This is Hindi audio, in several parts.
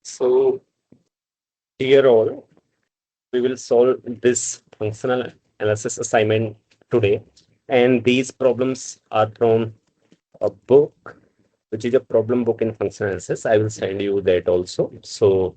So here all, we will solve this functional analysis assignment today. And these problems are from a book, which is a problem book in functional analysis. I will send you that also. So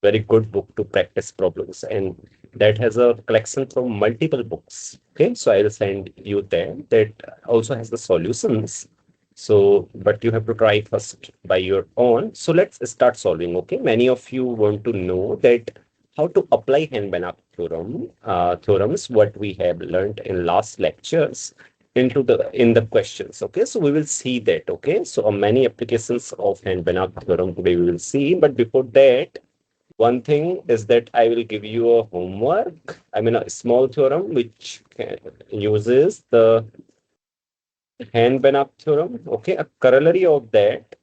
very good book to practice problems. And that has a collection from multiple books. Okay, so I will send you that. That also has the solutions. So, but you have to try first by your own. So let's start solving. Okay, many of you want to know that how to apply Hen-Banach theorems, what we have learned in last lectures into the in the questions. Okay, so we will see that. Okay, so many applications of Hen-Banach theorem today we will see. But before that, one thing is that I will give you a homework. I mean, a small theorem which uses the Hen-Banach theorem. Okay, a corollary of that.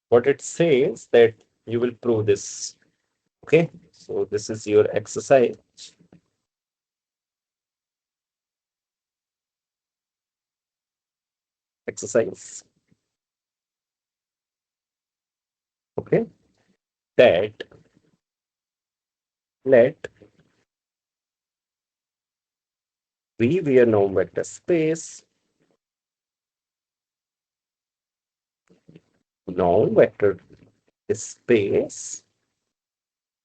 What it says that you will prove this. Okay, so this is your exercise. Exercise. Okay, that let V be a norm vector space. Norm vector space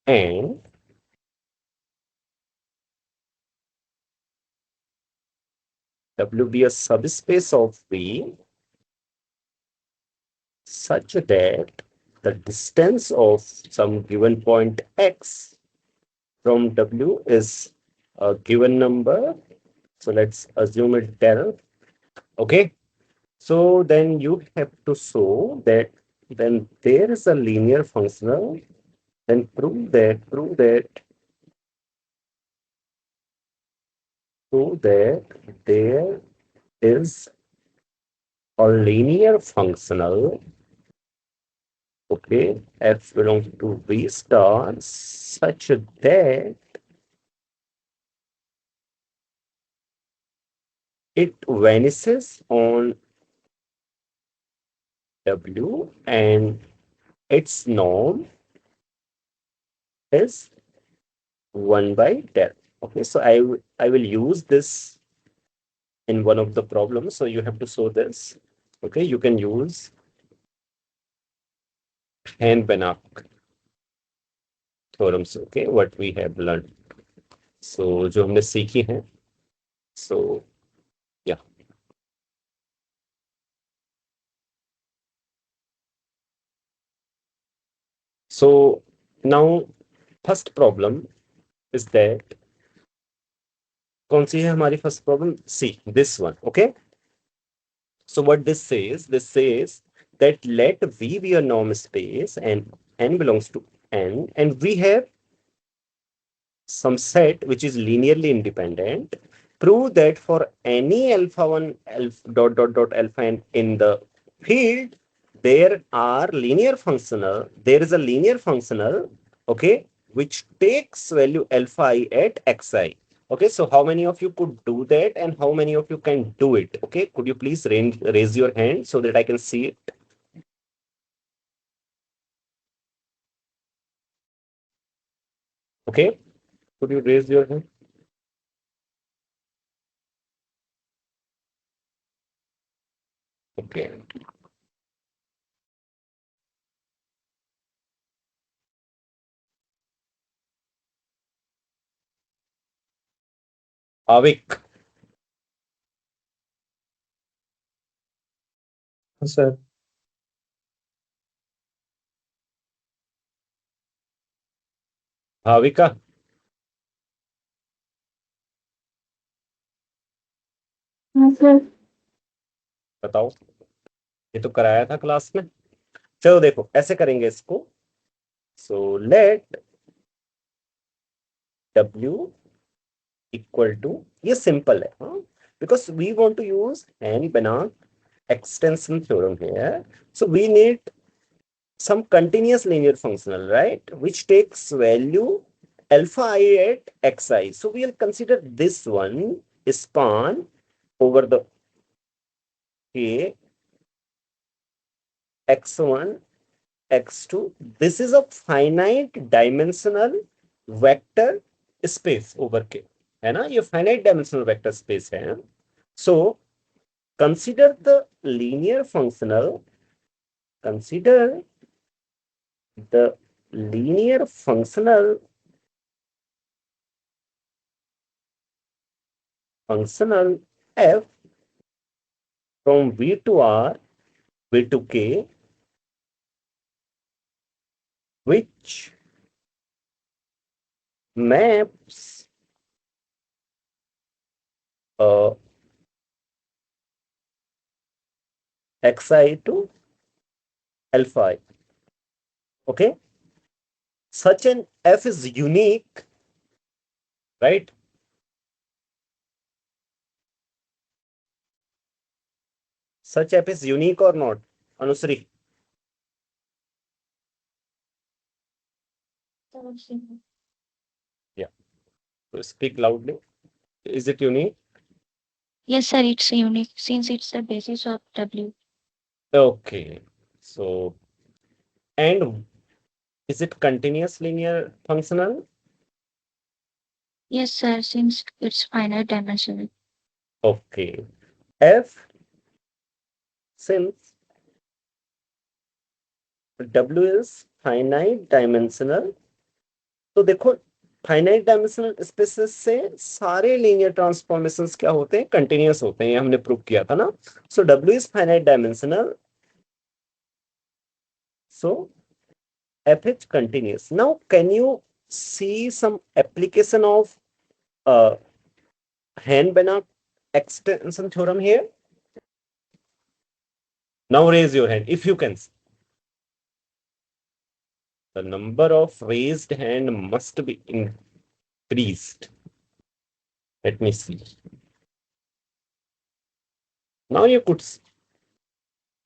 and W be a subspace of V such that the distance of some given point X from W is a given number. So let's assume it del. Okay. So then you have to show that then there is a linear functional. Then prove that there is a linear functional. Okay, f belongs to V star such that it vanishes on W and its norm is 1 by del. Okay, so I will use this in one of the problems. So you have to show this. Okay, you can use Hen-Banach theorems. Okay, what we have learned. So जो हमने सीखी हैं. So yeah. So now first problem is that कौन सी है हमारी first problem? See this one. Okay. So what this says that let V be a norm space and N belongs to N, and we have some set which is linearly independent. Prove that for any alpha 1 alpha dot dot dot alpha n in the field, there is a linear functional, okay, which takes value alpha I at xi. Okay, so how many of you could do that and how many of you can do it? Okay, could you please raise your hand so that I can see it? Okay, could you raise your hand? Okay. Avik. Sir Bhavika. हाँ सर। बताओ, ये तो कराया था क्लास में. चलो देखो ऐसे करेंगे इसको. So let W equal to, ये सिंपल है, हाँ, because we want to use Hen-Banach extension theorem here. So we need some continuous linear functional, right? Which takes value alpha I at xi. So we'll consider this one span over the k x1 x2. This is a finite dimensional vector space over k, है ना? ये finite dimensional vector space है. So consider the linear functional. Consider the linear functional f from V to R, V to K, which maps xi to alpha I. Okay, such an f is unique, right? Such f is unique or not, Anusri? Yeah. So speak loudly. Is it unique? Yes, sir, it's unique since it's the basis of W. Okay. So, and is it continuous linear functional? Yes, sir, since it's finite dimensional. Okay. F, since W is finite dimensional, तो देखो फाइनाइट डायमेंशनल स्पेसेस से सारे लीनियर ट्रांसफॉर्मेशंस क्या होते हैं? कंटिन्यूअस होते हैं. ये हमने प्रूव किया था ना. सो W is finite dimensional, so f is continuous. Now can you see some application of Hein-Banach extension theorem here? Now raise your hand if you can see. The number of raised hand must be increased. Let me see. Now you could see,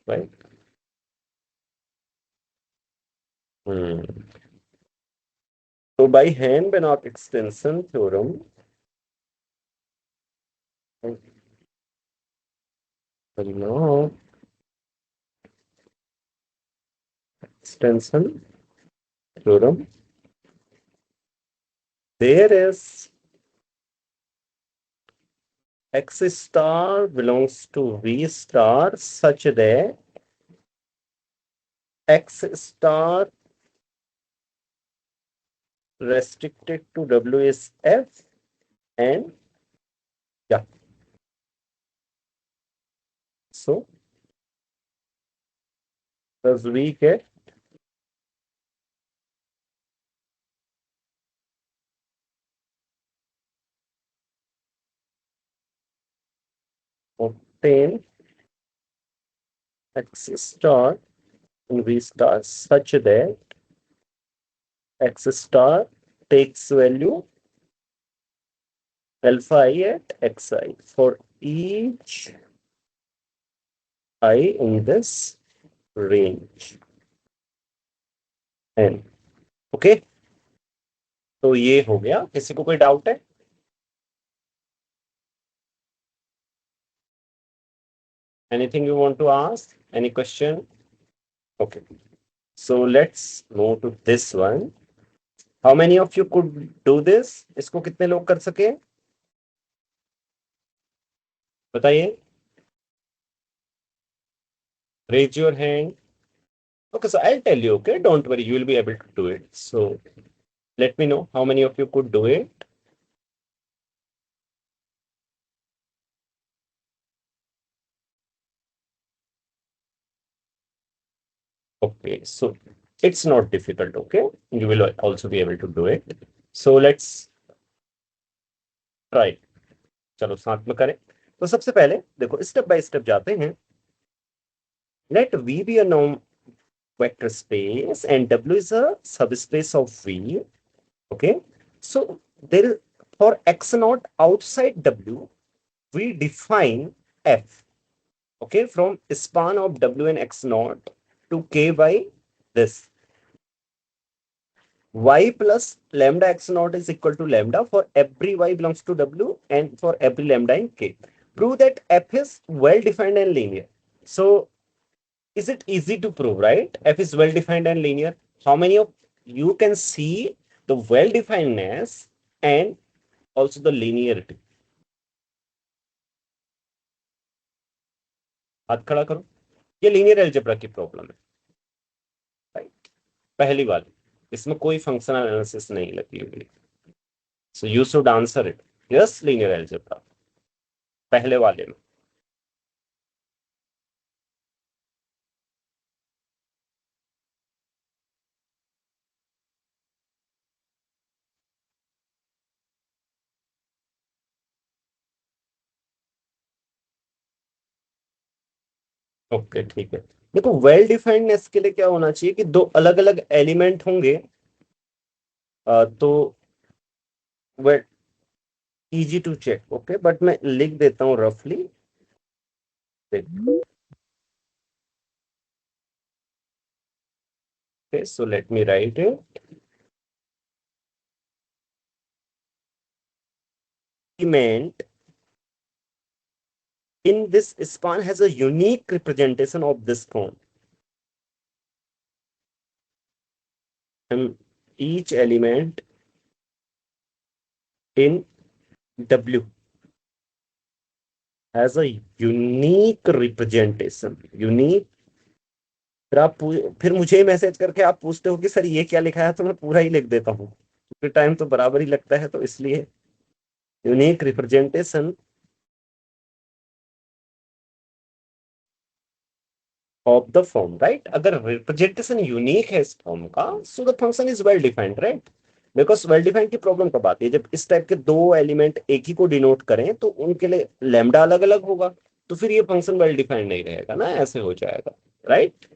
right? So by Hein-Banach extension theorem, now extension theorem, there is x star belongs to V star such that x star restricted to W is F, and yeah. So thus we get obtain x star in V star such that x star takes value alpha I at xi for each I in this range n. Okay, तो ये हो गया. किसी को कोई डाउट है? Anything you want to ask? Any question? Okay. So let's move to this one. How many of you could do this? इसको कितने लोग कर सके? बताइए. Raise your hand. Okay, so I'll tell you, okay? Don't worry, you will be able to do it. So let me know how many of you could do it. Okay, so it's not difficult, okay? You will also be able to do it. So let's try. चलो साथ में करें. तो सबसे पहले देखो स्टेप बाय स्टेप जाते हैं. Let V be a norm vector space and W is a subspace of V. Okay, so there is for x naught outside W, we define F. Okay, from span of w and x naught to k by this y plus lambda x naught is equal to lambda for every y belongs to w and for every lambda in k. Prove that f is well defined and linear. So is it easy to prove, right? F is well defined and linear. How many of you can see the well definedness and also the linearity? हाथ खड़ा करो. ये लीनियर अलजेब्रा की प्रॉब्लम है, राइट? पहली वाली, इसमें कोई फंक्शनल एनालिसिस नहीं लगी हुई. So you should answer it yes, linear algebra पहले वाले में. ओके ठीक है. देखो वेल डिफाइंडनेस के लिए क्या होना चाहिए कि दो अलग अलग एलिमेंट होंगे, तो well easy to check. Okay, but मैं लिख देता हूं रफली. Okay, so let me write it. Element in this span has a unique representation of this cone. And each element in W has a unique representation. Unique. फिर मुझे मैसेज करके आप पूछते हो कि सर ये क्या लिखा है, तो मैं पूरा ही लिख देता हूँ क्योंकि टाइम तो बराबर ही लगता है, तो इसलिए unique representation of the form, right? अगर रिप्रेजेंटेशन यूनिक है इस फॉर्म का, so the function is well defined, right? Because well defined की प्रॉब्लम कब आती है? जब इस टाइप के दो एलिमेंट एक ही को डिनोट करें तो उनके लिए लैम्डा अलग अलग होगा, तो फिर ये फंक्शन वेल डिफाइंड नहीं रहेगा ना, ऐसे हो जाएगा, right?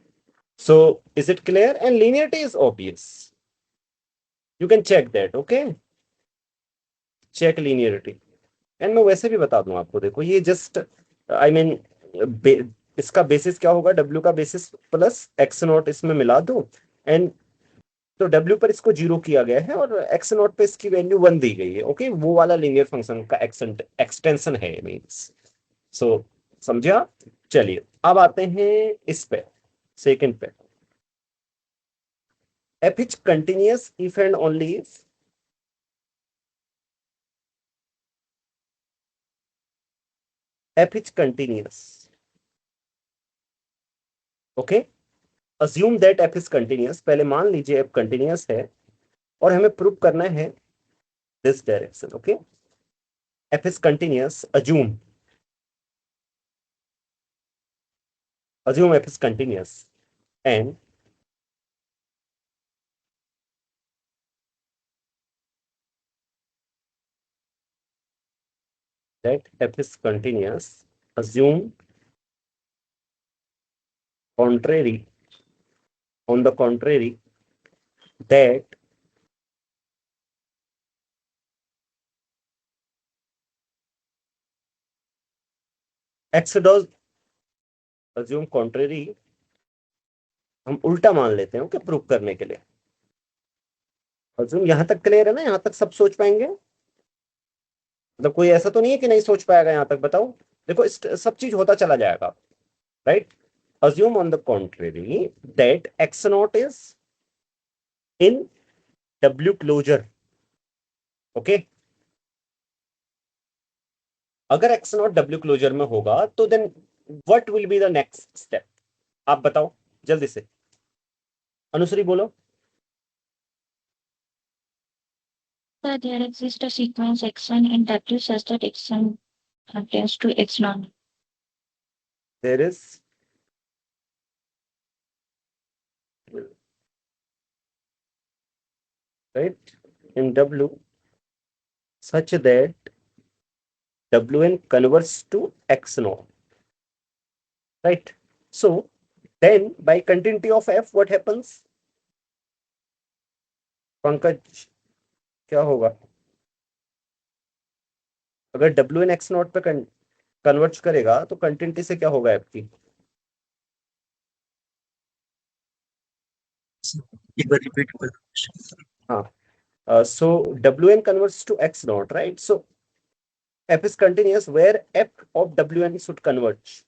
So is it clear? And linearity is obvious, you can check that. Okay, check linearity. And मैं वैसे भी बता दूं आपको, देखो ये जस्ट आई मीन इसका बेसिस क्या होगा? डब्ल्यू का बेसिस प्लस एक्स नॉट इसमें मिला दो, एंड तो डब्ल्यू पर इसको जीरो किया गया है और एक्स नॉट पे इसकी वैल्यू वन दी गई है. ओके, वो वाला लीनियर फंक्शन का एक्सटेंशन है मीन्स. सो समझा? चलिए अब आते हैं इस पे, सेकंड पे. F is continuous if and only if F is continuous. Okay, assume that F is continuous. पहले मान लीजिए एफ कंटिन्यूअस है और हमें प्रूव करना है this direction. Okay, F is continuous. assume f is continuous and that f is continuous. Assume contrary, on the contrary, that x does. assume contrary हम उल्टा मान लेते हैं, ओके, प्रूव करने के लिए. assume यहां तक क्लियर है ना? यहां तक सब सोच पाएंगे? मतलब कोई ऐसा तो नहीं है कि नहीं सोच पाएगा यहां तक? बताओ. देखो इस सब चीज होता चला जाएगा, right? assume on the contrary that x naught is in w closure. Okay, अगर एक्स नॉट डब्ल्यू क्लोजर में होगा तो then what will be the next step? आप बताओ जल्दी से. अनुश्री बोलो. So there exists a sequence x1 in W such that x1 tends to x0. There is right in W such that wn converts to x naught, right? So then by continuity of f what happens? Pankaj क्या होगा अगर w and x naught पे कन्वर्ज करेगा तो कंटिन्यूटी से क्या होगा आपकी? एक बार रिपीट कर। हाँ, so Wn converts to x naught, right? So f is continuous where f of Wn should converge.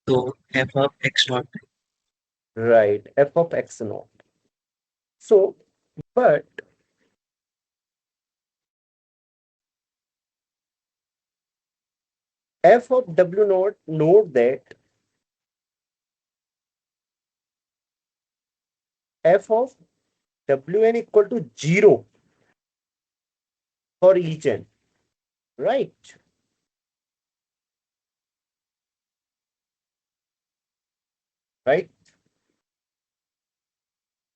तो f of x naught Right, f of x naught. So, but f of W naught, note that f of Wn equal to 0 for each n, right? Right?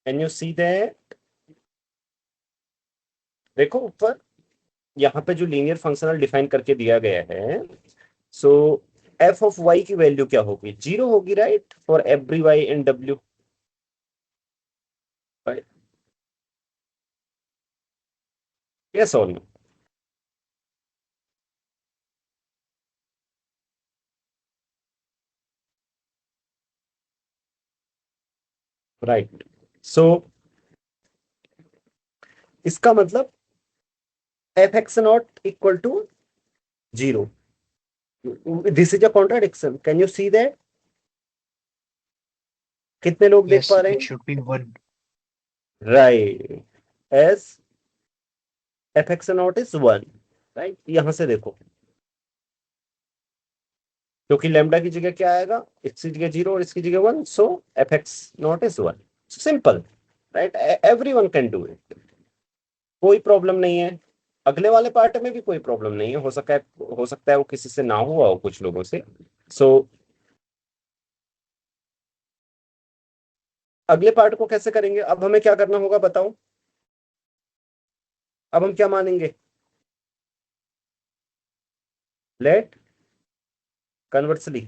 Can you see that? देखो ऊपर यहाँ पे जो लीनियर फंक्शनल डिफाइन करके दिया गया है, सो एफ ऑफ वाई की वैल्यू क्या होगी? 0 होगी, right, for every Y in W. Yes और नो? राइट, सो इसका मतलब F x naught equal to 0। This is a contradiction, can you see that? कितने लोग देख पा रहे it हैं? should be 1 right, S F x not is 1, right. यहां से देखो, क्योंकि लैम्डा की जगह क्या आएगा? इसकी जगह 0 और इसकी जगह 1, so f x not is 1। Simple, right, everyone can do it, कोई प्रॉब्लम नहीं है। अगले वाले पार्ट में भी कोई प्रॉब्लम नहीं है, हो सकता है वो किसी से ना हुआ हो, कुछ लोगों से। सो अगले पार्ट को कैसे करेंगे? अब हमें क्या करना होगा बताओ? अब हम क्या मानेंगे? लेट कन्वर्सली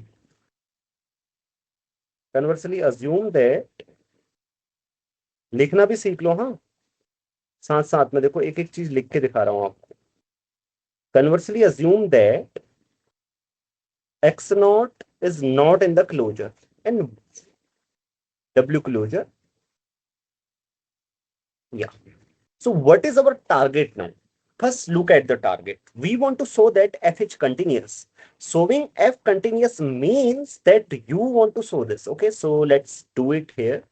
अज्यूम दैट, लिखना भी सीख लो, हाँ, साथ साथ में देखो, एक एक चीज लिख के दिखा रहा हूं आपको। Conversely assume that x naught is not in the closure and W closure. Yeah. So what is our target now? First, look at the target. We want to show that f is continuous. Showing f continuous means that you want to show this. Okay, so let's do it here.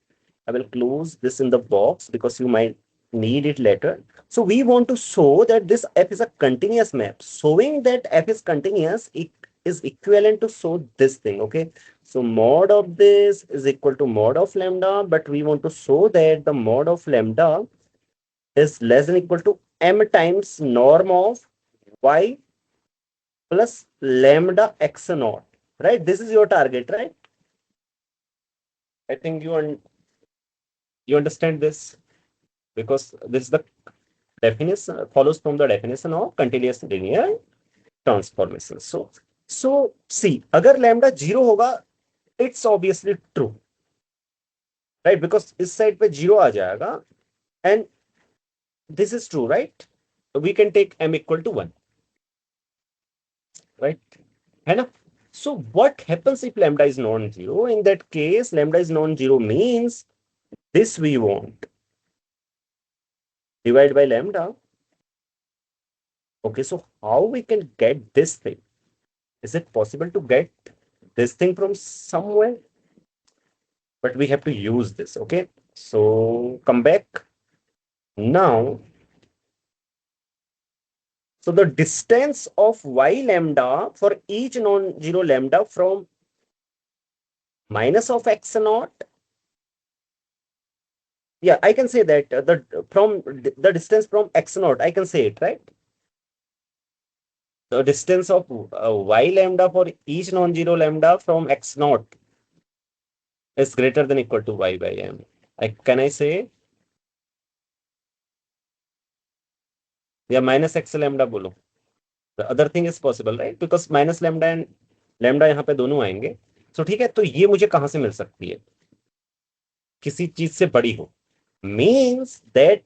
I will close this in the box because you might need it later. So we want to show that this f is a continuous map. Showing that f is continuous, it is equivalent to show this thing. Okay, so mod of this is equal to mod of lambda, but we want to show that the mod of lambda is less than equal to m times norm of y plus lambda x naught, right? This is your target, right? I think you understand this, because this is the definition, follows from the definition of continuous linear transformation. So see, अगर lambda 0 होगा, it's obviously true, right? Because इस साइड पे 0 आ जाएगा, and this is true, right? We can take m equal to 1, right? है ना? So what happens if lambda is non-zero? In that case, lambda is non-zero means this we want. Divide by lambda. Okay, so how we can get this thing? Is it possible to get this thing from somewhere? But we have to use this, okay? So come back. Now, so the distance of y lambda for each non-zero lambda from minus of x naught. Yeah, I can say that the distance from x naught, I can say it, right? The distance of y lambda for each non-zero lambda from x naught is greater than equal to y by m. Can I say? Yeah, minus x lambda बोलो. The other thing is possible, right? Because minus lambda and lambda यहाँ पे दोनों आएंगे. So ठीक है, तो ये मुझे कहाँ से मिल सकती है? किसी चीज से बड़ी हो. Means that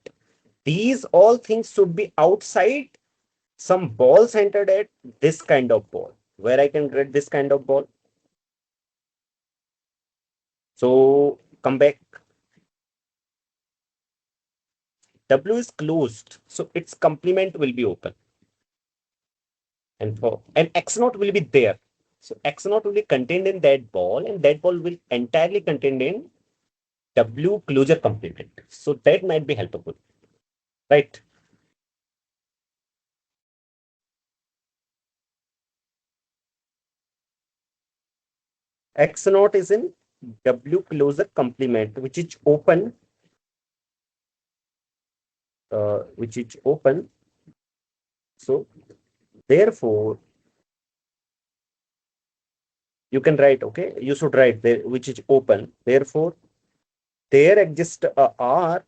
these all things should be outside some ball centered at this kind of ball. where I can get this kind of ball. So come back. W is closed, so its complement will be open. And X naught will be there. So X naught will be contained in that ball, and that ball will entirely contained in W closure complement. So that might be helpful, right? X naught is in W closure complement, which is open, So therefore, you can write, okay, you should write there, which is open. Therefore, there exists a R,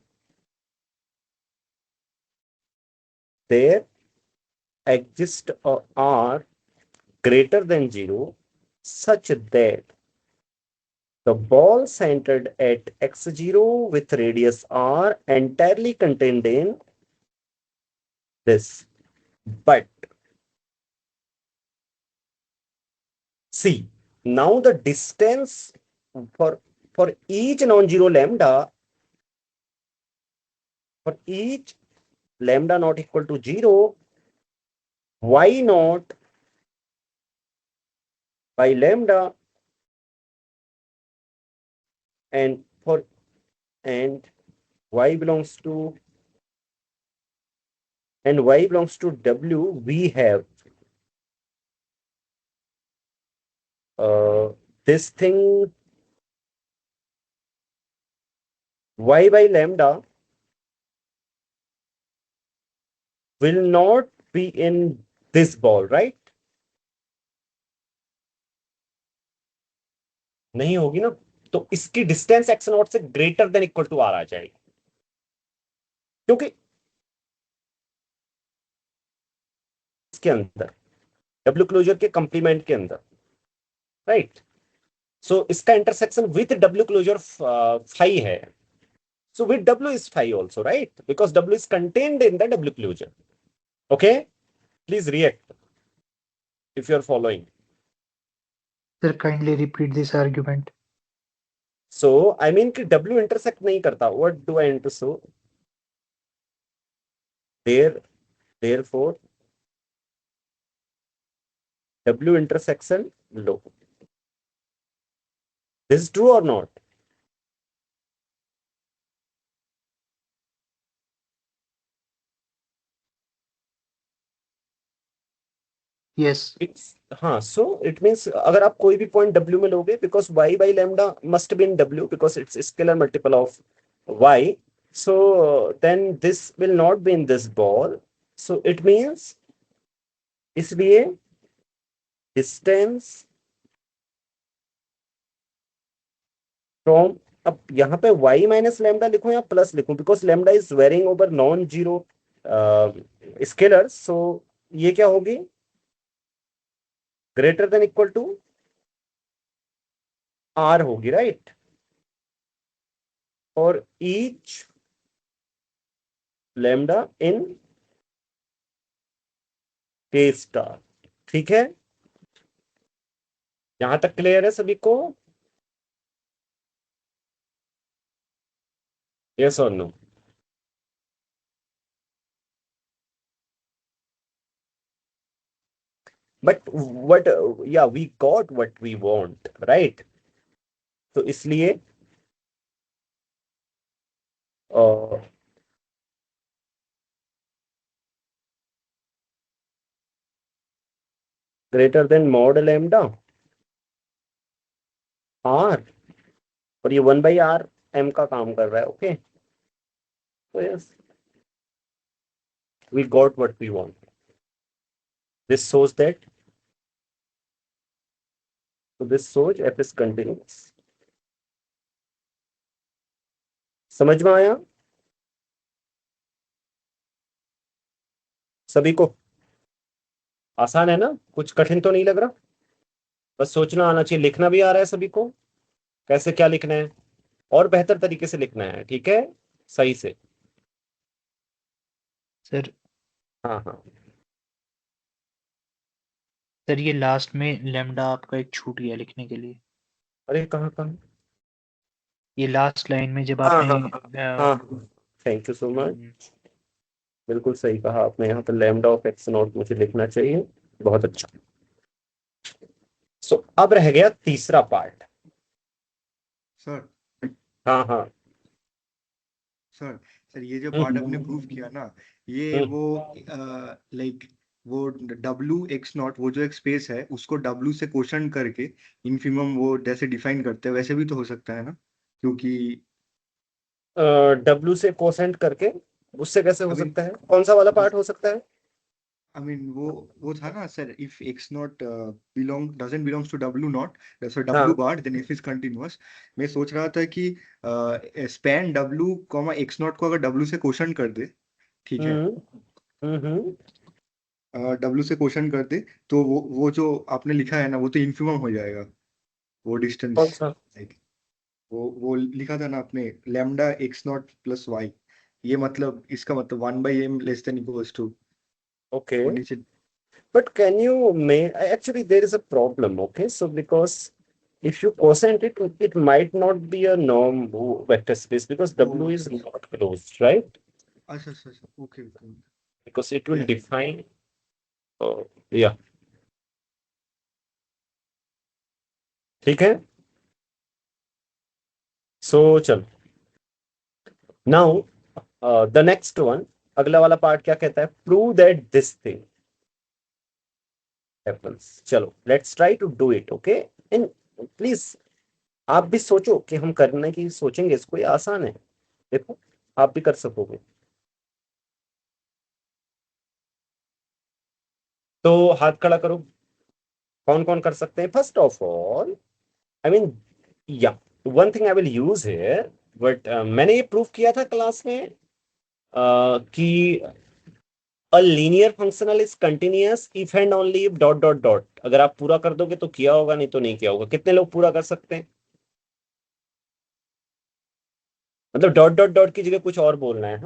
there exists a R greater than 0 such that the ball centered at x0 with radius r entirely contained in this. But see, now the distance for each non-zero lambda, for each lambda not equal to 0, y naught by lambda, and y belongs to w, we have this thing y by lambda will not be in this ball, right? नहीं होगी ना, तो इसकी डिस्टेंस एक्स नॉट से greater than equal to r आ जाएगी, क्योंकि इसके अंदर डब्ल्यू क्लोजर के कंप्लीमेंट के अंदर, राइट? सो इसका intersection with W closure phi है. So with W is phi also, right? Because W is contained in the W closure. Okay? Please react if you are following. Sir, kindly repeat this argument. So I mean कि W intersect नहीं करता. What do I mean to show? Therefore, W intersection low. This is true or not? Yes. It's हाँ, so it means अगर आप कोई भी पॉइंट W में लोगे, because y by lambda must be in W because it's a scalar multiple of y, so then this will not be in this ball, so it means इसलिए डिस्टेंस फ्रॉम, अब यहाँ पे y माइनस लैम्डा लिखूं या प्लस लिखूं, because lambda is varying over non zero scalar, so ये क्या होगी, greater than equal to r होगी, राइट? और each lambda in k star. ठीक है, यहां तक क्लियर है सभी को? यस और no? But what, yeah, we got what we want, right? तो इसलिए greater than mod lambda R, और ये 1/r m का काम कर रहा है. ओके, तो yes, we got what we want. This shows that, so this shows f is continuous. समझ में आया सभी को? आसान है ना, कुछ कठिन तो नहीं लग रहा? बस सोचना आना चाहिए, लिखना भी आ रहा है सभी को, कैसे क्या लिखना है, और बेहतर तरीके से लिखना है, ठीक है, सही से. सर. हाँ हाँ, सर ये लास्ट में लेमडा आपका एक छूट गया लिखने के लिए। अरे कहाँ कहाँ? ये लास्ट लाइन में जब हाँ आपने हाँ हाँ, थैंक यू सो मच, बिल्कुल सही कहा आपने, यहाँ पे लैम्डा ऑफ एक्स नॉट मुझे लिखना चाहिए। बहुत अच्छा। सो अब रह गया तीसरा पार्ट। सर हाँ हाँ। सर सर ये जो हम्म, पार्ट आपने प्रूव किया ना, ये हम्म। वो लाइक वो डब्ल्यू एक्स नॉट, वो जो एक स्पेस है उसको डब्ल्यू से क्वेश्चन करके इन्फिमम वो जैसे डिफाइन करते हैं वैसे भी तो हो सकता है ना, क्योंकि डब्ल्यू से कोसेंट करके उससे कैसे हो आई मीन सकता है? कौन सा वाला पार्ट हो सकता है? वो था ना sir, if X naught doesn't belongs to W naught, so W हाँ। Bar then F is continuous. मैं सोच रहा था कि span W comma X naught को अगर डब्ल्यू से क्वेश्चन कर दे, ठीक है, हम्म। डब्ल्यू से क्वेश्चन कर दे, तो वो जो आपने लिखा है ना वो तो इन्फिमम हो जाएगा, वो डिस्टेंस। कौन सा? लाइक वो लिखा था ना आपने, lambda X naught plus Y, ये मतलब इसका मतलब 1/m less than equals to, okay, वो नीचे। but can you make, actually there is a problem, okay? So because if you cosine it, it might not be a norm vector space because W is not closed, right? अच्छा अच्छा अच्छा, okay okay. Because it will define, yeah, ठीक है। So चल, now the next one, अगला वाला पार्ट क्या कहता है? Prove that this thing happens. चलो, let's try to do it, okay? And please आप भी सोचो कि हम करने की सोचेंगे इसको, ये आसान है, देखो आप भी कर सकोगे। तो हाथ खड़ा करो, कौन कौन कर सकते हैं? First of all, I mean, या one thing I will use here, but मैंने ये प्रूव किया था क्लास में कि a linear functional is continuous if and only if dot dot dot. अगर आप पूरा कर दोगे तो किया होगा, नहीं तो नहीं किया होगा। कितने लोग पूरा कर सकते हैं? मतलब डॉट डॉट डॉट की जगह कुछ और बोलना है,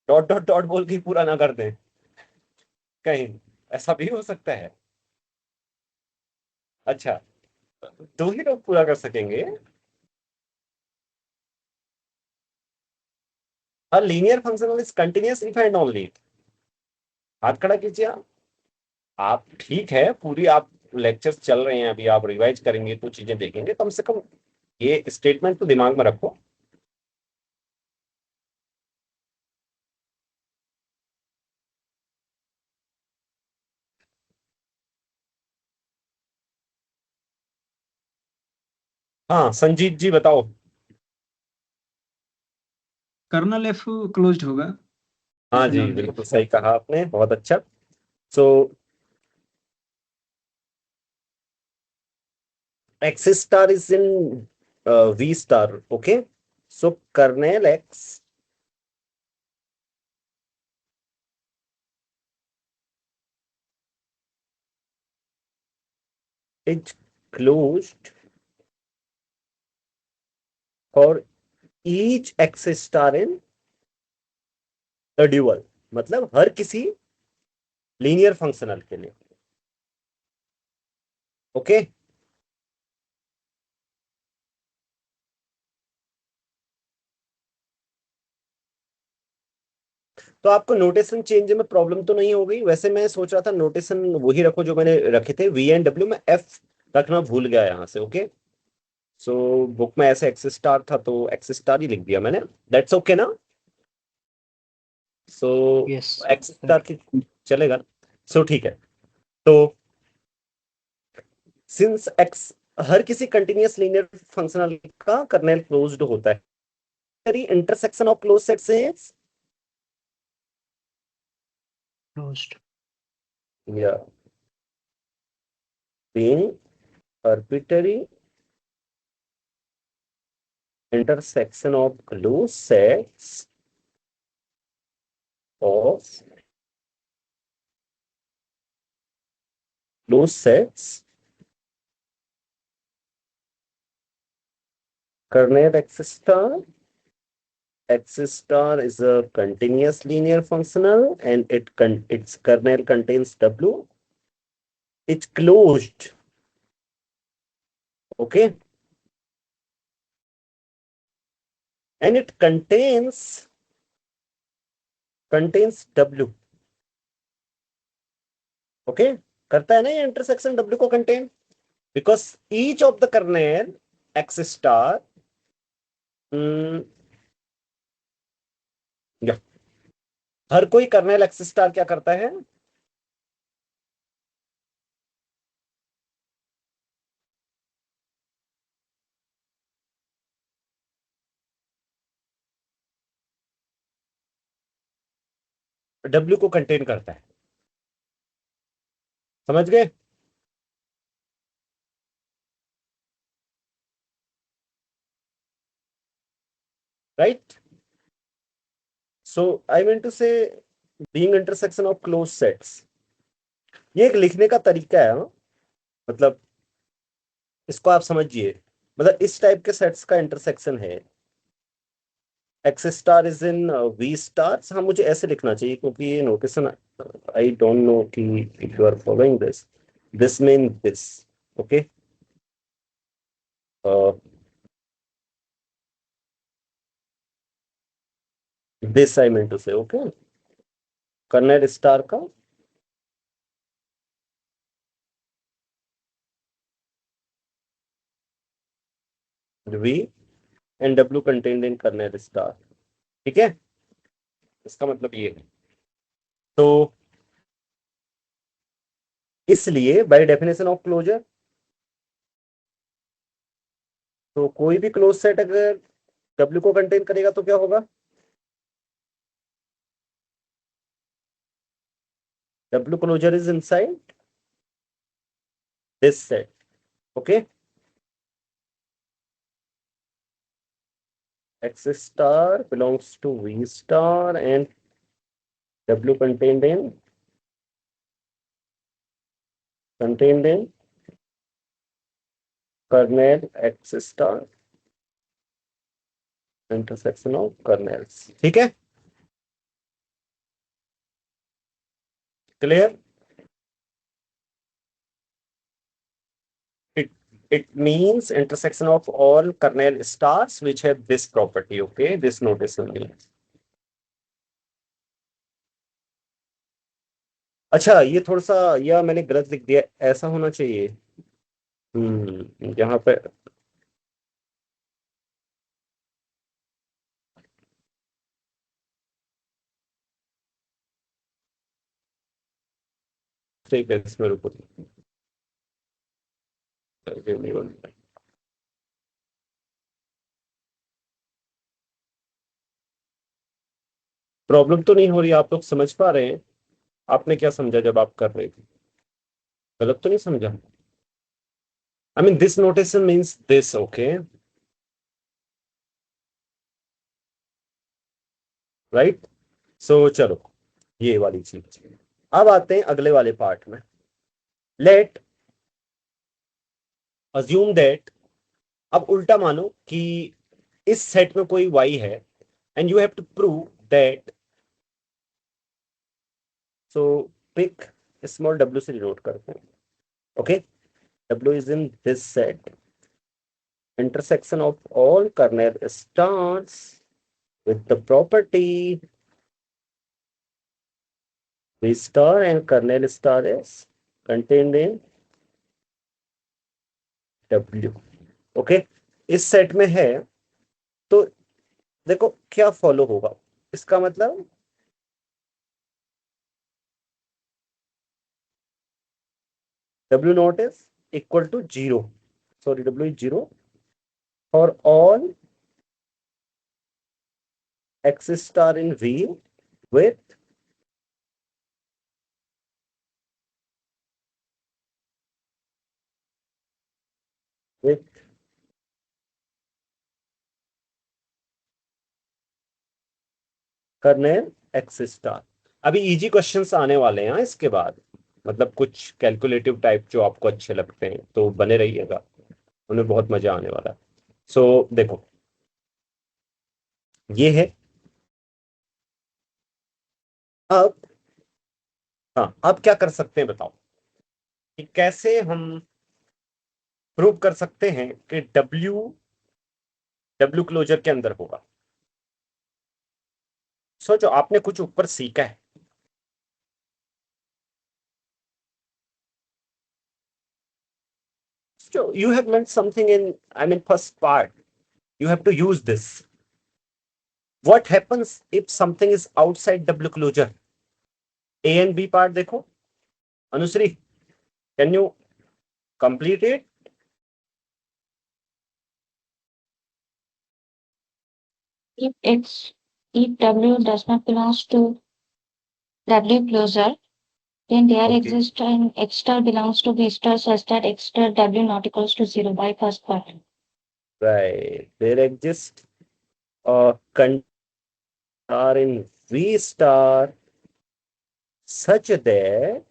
डॉट डॉट डॉट बोल के ही पूरा ना कर दें कहीं, ऐसा भी हो सकता है। अच्छा, दो ही लोग पूरा कर सकेंगे? A linear functional is continuous if and only, हाथ खड़ा कीजिए आप ठीक है, पूरी आप लेक्चर्स चल रहे हैं अभी, आप रिवाइज करेंगे कुछ चीजें देखेंगे, कम से कम ये स्टेटमेंट तो दिमाग में रखो। हाँ संजीत जी बताओ। कर्नल एफ क्लोज्ड होगा। हाँ जी, बिल्कुल सही कहा आपने, बहुत अच्छा। So x star is in V star, okay? So kernel x is closed for each x star in the dual, मतलब हर किसी लीनियर फंक्शनल के लिए, ओके? तो आपको नोटेशन चेंज में प्रॉब्लम तो नहीं हो गई? वैसे मैं सोच रहा था नोटेशन वही रखो जो मैंने रखे थे, वी एंड डब्ल्यू में एफ रखना भूल गया यहाँ से, ओके? सो बुक में ऐसे एक्स स्टार था तो एक्स स्टार ही लिख दिया मैंने, दैट्स ओके ना? सो यस एक्स स्टार की चलेगा। सो ठीक है, तो सिंस एक्स हर किसी कंटिन्यूअस लीनियर फंक्शनल का कर्नेल क्लोज्ड होता है, intersection of close sets is closed. या being arbitrary intersection of closed sets of closed sets kernel x star is a continuous linear functional and its kernel contains w, it's closed. Okay, and it contains W. Okay, करता है ना ये इंटरसेक्शन W को contain, because each of the kernel X star या हर कोई कर्नेल X स्टार क्या करता है, W को कंटेन करता है। समझ गए? Right, so I mean to say being intersection of close sets, ये एक लिखने का तरीका है। हाँ? मतलब इसको आप समझिए, मतलब इस टाइप के सेट्स का इंटरसेक्शन है। X star is in V star, हाँ मुझे ऐसे लिखना चाहिए क्योंकि ये नोटेशन आई डोंट नो कि if you are following this mean this. Okay, this I mean to say, okay, kernel star का V and W contained in kernel star. ठीक है, इसका मतलब ये है। तो इसलिए बाय डेफिनेशन ऑफ क्लोजर, तो कोई भी क्लोज सेट अगर W को कंटेन करेगा तो क्या होगा, W closure is inside this set. Okay, X star belongs to V star and W contained in kernel X star intersection of kernels. ठीक है, clear? It means intersection of all kernel stars which have this property. Okay, this notation means. अच्छा, ये थोड़ा सा यह मैंने गलत लिख दिया, ऐसा होना चाहिए। यहाँ पे ठीक है, इसमें रुको, प्रॉब्लम तो नहीं हो रही, आप लोग समझ पा रहे हैं? आपने क्या समझा जब आप कर रहे थे? गलत तो नहीं समझा? I mean this notation means this. Okay, right, so चलो ये वाली चीज। अब आते हैं अगले वाले पार्ट में। लेट अज्यूम दैट, अब उल्टा मानो कि इस सेट में कोई y है and you have to prove that, so pick small w से डिनोट करते हैं। Okay, w is in this set, intersection of all kernel stars with the property V star and kernel star is contained in W. Okay, इस सेट में है, तो देखो क्या फॉलो होगा, इसका मतलब W naught is equal to 0, sorry W is 0 फॉर ऑल X star in V with kernel X star. अभी इजी क्वेश्चंस आने वाले हैं इसके बाद, मतलब कुछ कैलकुलेटिव टाइप जो आपको अच्छे लगते हैं, तो बने रहिएगा, उन्हें बहुत मजा आने वाला है। सो देखो ये है। अब हाँ, अब क्या कर सकते हैं बताओ? कि कैसे हम प्रूव कर सकते हैं कि डब्ल्यू क्लोजर के अंदर होगा। सोचो आपने कुछ ऊपर सीखा है, so you have learned something in, I mean, first part. You have to use this. What happens if something is outside W closure? A and B part देखो, Anushree, can you complete it? If W does not belongs to W closure, then there Okay. exists an X star belongs to B star such that X star W not equals to 0 by first part. Right. There exists a star in V star such that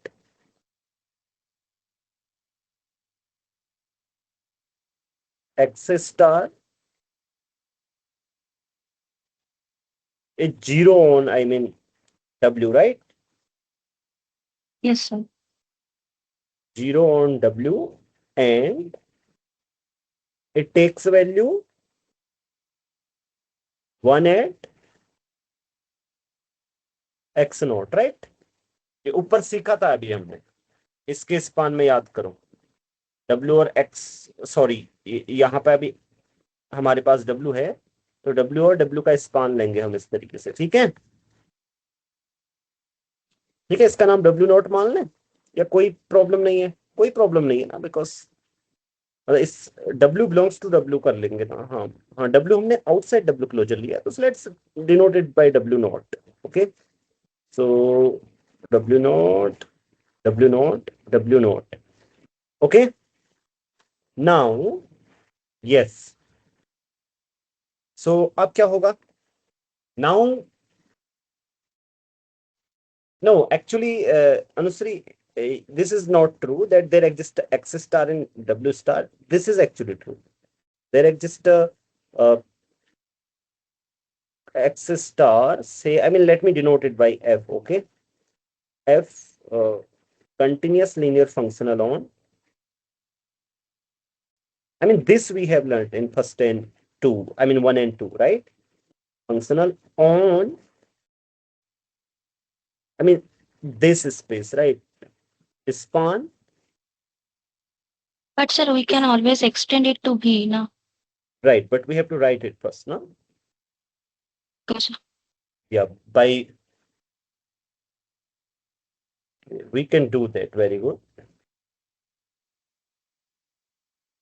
X star is 0 on, I mean, W, right? Yes, sir. 0 on W, and it takes value 1 at X not, right? ये ऊपर सीखा था अभी हमने, इसके स्पान में याद करो W और X, सॉरी यहाँ पे अभी हमारे पास W है, तो W और W का स्पान लेंगे हम इस तरीके से, ठीक है? ठीक है, इसका नाम W नॉट मान लें, या कोई प्रॉब्लम नहीं है? कोई प्रॉब्लम नहीं है ना, बिकॉज इस W बिलोंग्स टू W कर लेंगे ना। हाँ हाँ, W हमने आउटसाइड W क्लोजर लिया, तो let's denote it by W naught. Okay, so W naught, W naught, W naught. Okay, now yes, so अब क्या होगा? Now no, actually, Anusri, this is not true that there exists X star in W star. This is actually true. There exists a X star, say, I mean, let me denote it by F, okay? F, continuous linear functional on. I mean, this we have learned in first and 2, I mean 1 and 2, right? Functional on, I mean, this space, right? Span, But sir, we can always extend it to B, na? right? But we have to write it first, no? Okay, sir. Yeah, by, we can do that, very good.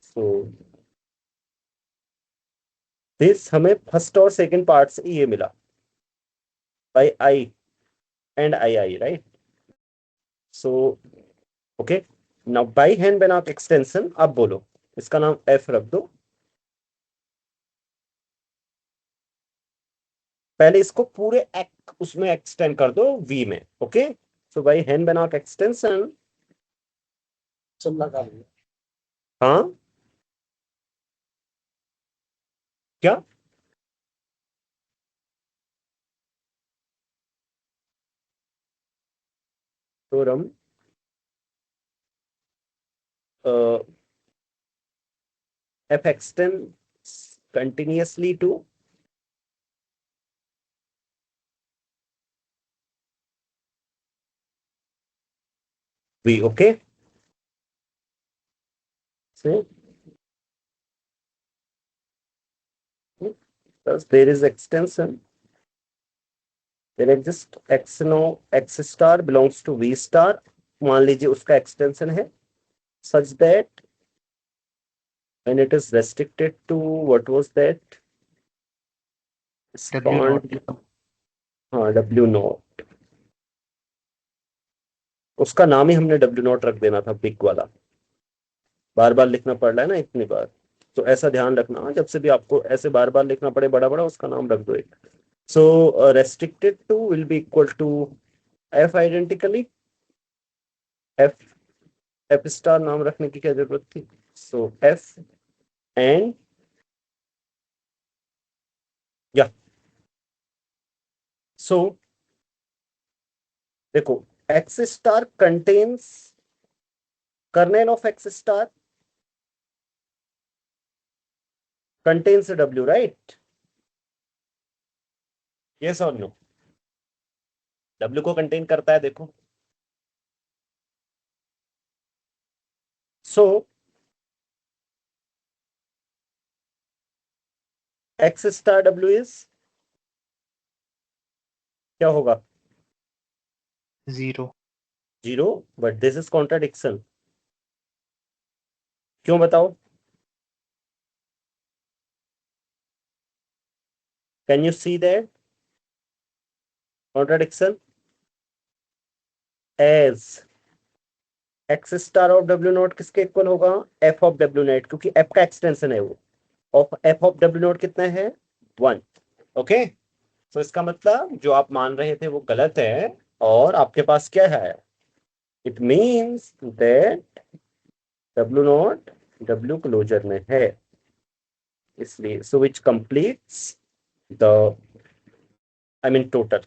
So this हमें फर्स्ट और सेकंड पार्ट से ये मिला by I and II, right? So okay, now by hand बना एक्सटेंशन, अब बोलो इसका नाम F रख दो, पहले इसको पूरे उसमें एक्सटेंड कर दो V में। ओके, सो बाई हैंड बना एक्सटेंशन सब लगा लो। हाँ क्या? तो रम F extends continuously to V, okay? So thus there is extension, there exists X star belongs to V star, मान लीजिए उसका एक्सटेंशन है, such that when it is restricted to, what was that? W naught. हाँ, W नॉट, उसका नाम ही हमने W नॉट रख देना था, बिग वाला। बार बार लिखना पड़ रहा है ना इतनी बार, तो ऐसा ध्यान रखना, जब से भी आपको ऐसे बार बार लिखना पड़े बड़ा बड़ा, उसका नाम रख दो एक। So restricted to will be equal to F identically, F star नाम रखने की क्या जरूरत थी? सो F एंड या, सो देखो X star contains kernel of x star contains W, right? Yes और नो? W को कंटेन करता है, देखो। सो एक्स स्टार W इज क्या होगा? 0. 0, बट दिस इज कॉन्ट्राडिक्शन। क्यों बताओ? Can you see that contradiction? As X star of W naught किसके इक्वल होगा? F ऑफ W नोट, क्योंकि F का एक्सटेंशन है वो। Of F of W naught कितना है? 1। ओके, तो इसका मतलब जो आप मान रहे थे वो गलत है, और आपके पास क्या है? It means that W naught W closure में है, इसलिए so which completes the I mean total.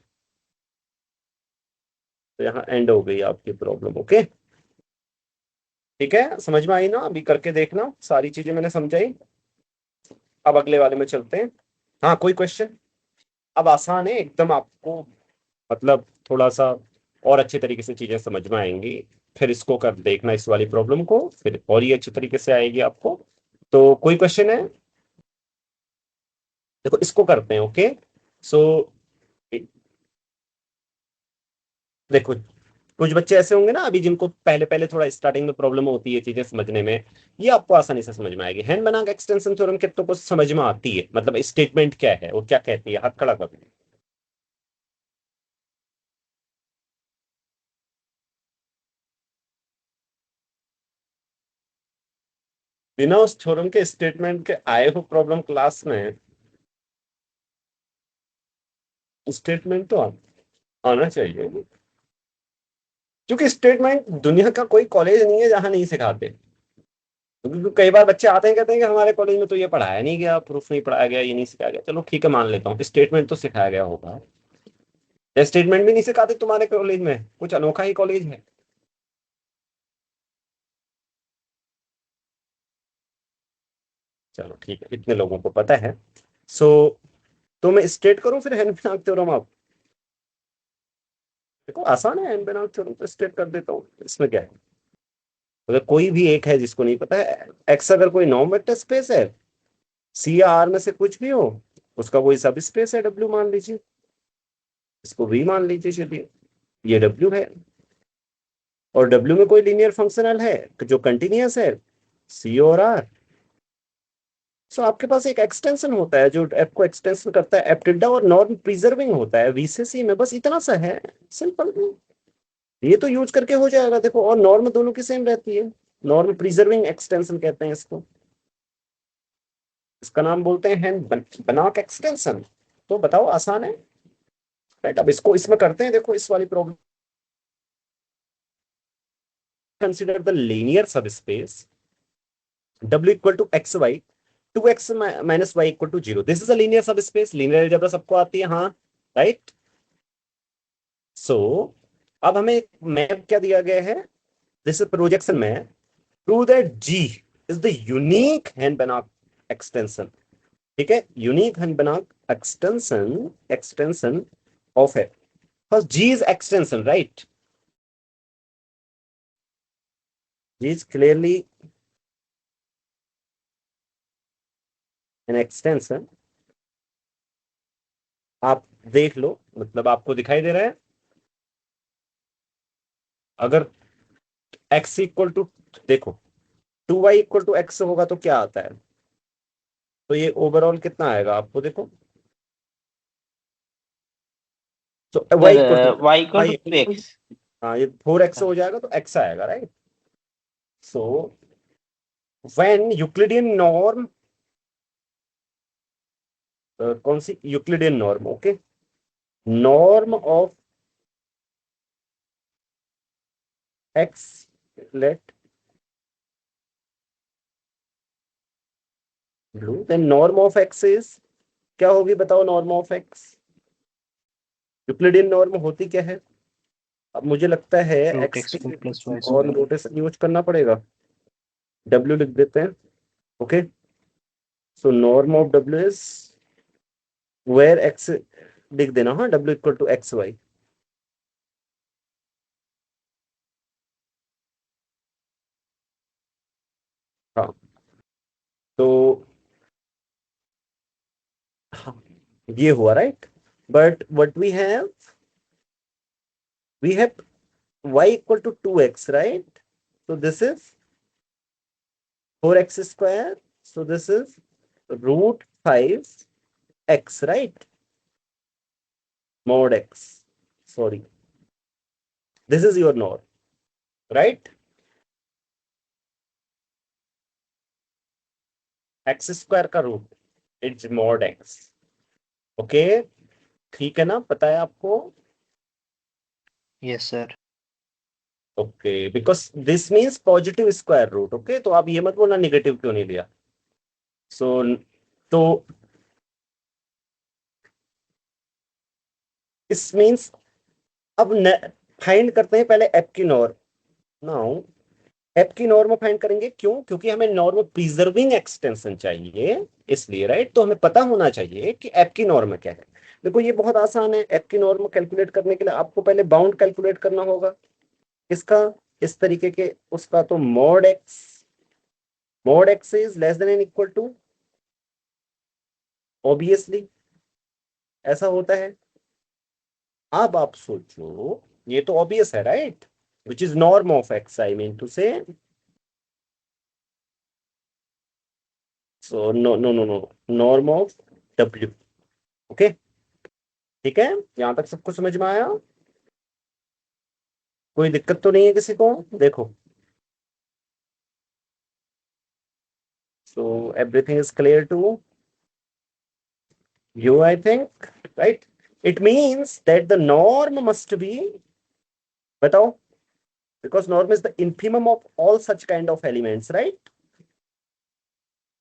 तो यहाँ एंड हो गई आपकी प्रॉब्लम। ओके, ठीक है, समझ में आई ना? अभी करके देखना, सारी चीजें मैंने समझाई। अब अगले वाले में चलते हैं। हाँ, कोई क्वेश्चन? अब आसान है एकदम, आपको मतलब थोड़ा सा और अच्छे तरीके से चीजें समझ में आएंगी। फिर इसको कर देखना, इस वाली प्रॉब्लम को, फिर और ही अच्छे तरीके से आएगी आपको। तो कोई क्वेश्चन है? देखो इसको करते हैं। ओके, सो देखो, कुछ बच्चे ऐसे होंगे ना अभी जिनको पहले पहले थोड़ा स्टार्टिंग में प्रॉब्लम होती है चीजें समझने में, ये आपको आसानी से समझ में आएगी। हैंड बनाक एक्सटेंशन थ्योरम कितनों को समझ में आती है? मतलब स्टेटमेंट क्या है, वो क्या कहती है? हाथ खड़ा कर। बिना उस थ्योरम के स्टेटमेंट के आए हो प्रॉब्लम क्लास में, स्टेटमेंट तो आना चाहिए, क्योंकि स्टेटमेंट दुनिया का कोई कॉलेज नहीं है जहां नहीं सिखाते। क्योंकि कई बार बच्चे आते हैं कहते हैं कि हमारे कॉलेज में तो ये पढ़ाया नहीं गया, प्रूफ नहीं पढ़ाया गया, ये नहीं सिखाया गया। चलो ठीक है, मान लेता हूँ, स्टेटमेंट तो सिखाया गया होगा। या स्टेटमेंट भी नहीं सिखाते तुम्हारे कॉलेज में? कुछ अनोखा ही कॉलेज है। चलो ठीक है, इतने लोगों को पता है। सो तो मैं स्टेट करूं फिर हैन-बेनाक थ्योरम? आप देखो आसान है, हैन-बेनाक थ्योरम तो स्टेट कर देता हूँ, इसमें क्या है? अगर कोई भी एक है जिसको नहीं पता है, एक्स अगर कोई नॉन वेक्टर स्पेस है, सी या आर में से कुछ भी हो, उसका कोई सब स्पेस है डब्ल्यू मान लीजिए, इसको वी मान लीजिए, चलिए ये डब्ल्यू है। और डब्ल्यू में कोई लीनियर फंक्शनल है जो कंटिन्यूअस है, सी और आर। सो आपके पास एक एक्सटेंशन होता है जो एफ को एक्सटेंशन करता है, एफ टिल्डा, और नॉर्म प्रिजर्विंग होता है वी से सी में, बस इतना सा है, सिंपल। ये तो यूज करके हो जाएगा, देखो। और नॉर्म दोनों की सेम रहती है, नॉर्म प्रिजर्विंग एक्सटेंशन कहते हैं इसको। इसका नाम बोलते हैं बनाक एक्सटेंशन। तो बताओ, आसान है, राइट? अब इसको इसमें करते हैं, देखो इस वाली problem. Consider the linear subspace W equal to X Y 2x minus Y equal to 0। This is a linear subspace. Linear algebra सबको आती है, हाँ, राइट? सो अब हमें मैप क्या दिया गया है? This is projection map. Prove that G is the unique Hahn-Banach extension. ठीक है, यूनिक हैन-बेनाक एक्सटेंशन ऑफ है। First G is extension, right? G is clearly an extension। आप देख लो, मतलब आपको दिखाई दे रहा है? अगर x इक्वल टू, देखो 2y इक्वल टू एक्स होगा तो क्या आता है? तो ये ओवरऑल कितना आएगा आपको, देखो। तो y equal to y equal to 2x। हाँ, ये 4x हो जाएगा तो x आएगा, right? So when Euclidean norm, कौन सी Euclidean norm? Okay, norm of x, let blue, then norm of x is क्या होगी? बताओ, norm of x, Euclidean norm होती क्या है? अब मुझे लगता है Root x x2 plus y और square. नोटेशन यूज करना पड़ेगा। w लिख देते हैं। Okay, so norm of w is where x, लिख देना, हाँ, w equal to X Y. हाँ, तो हाँ, ये हुआ right. But what we have y equal to 2x, राइट? So this is 4x square. So this is root 5x, right? Mod x. Sorry. This is your norm, right? x square का root it's mod x. Okay, ठीक है ना, पता है आपको? Yes, sir. Okay, because this means positive square root. ओके, तो आप ये मत बोलना निगेटिव क्यों नहीं लिया। सो तो इस मीन्स अब फाइंड करते हैं पहले एफ की नॉर्म। नाउ एफ की नॉर्म फाइंड करेंगे, क्यों? क्योंकि हमें नॉर्म प्रिजर्विंग एक्सटेंशन चाहिए, इसलिए राइट। तो हमें पता होना चाहिए कि एफ की नॉर्म क्या है। देखो ये बहुत आसान है, एफ की नॉर्म कैलकुलेट करने के लिए आपको पहले बाउंड कैलकुलेट करना होगा इसका, इस तरीके के उसका। तो mod x is less than and equal to, obviously ऐसा होता है। अब आप सोचो, ये तो ऑब्वियस है right, which is norm of x, I mean to say. So no no no no, norm of w। Okay, ठीक है, यहां तक सबको समझ में आया? कोई दिक्कत तो नहीं है किसी को? देखो, so everything is clear to you, I think, right? It means that the norm must be, बताओ, because norm is the infimum of all such kind of elements, right?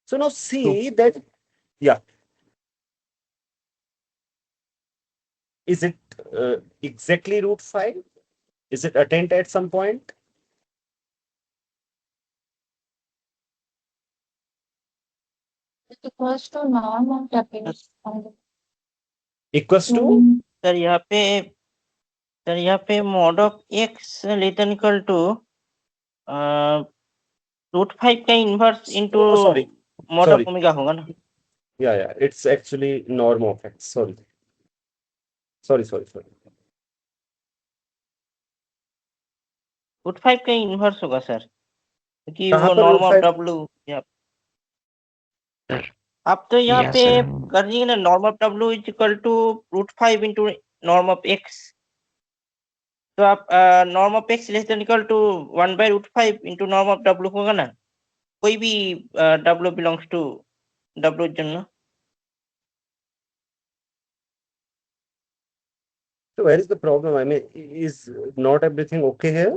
So now see that, yeah, is it exactly root 5? Is it attained at some point? It equals to norm of W. Equals to, sir यहाँ पे mod of x less than equal to √5 का inverse into oh, sorry, mod of sorry, omega होगा ना। yeah, it's actually norm of x. Sorry. √5 का इनवर्स होगा सर, क्योंकि कहाँ वो पर norm root of 5? W. Sir, आप तो यहाँ yeah, पे sir. कर दिए ना, norm of W is equal to √5 into norm of x. तो आप norm of x less than equal to 1/√5 into norm of W होगा ना, कोई भी डब्ल्यू बिलोंग्स टू डब्ल्यू जन्म। So where is the problem? I mean, is not everything okay here?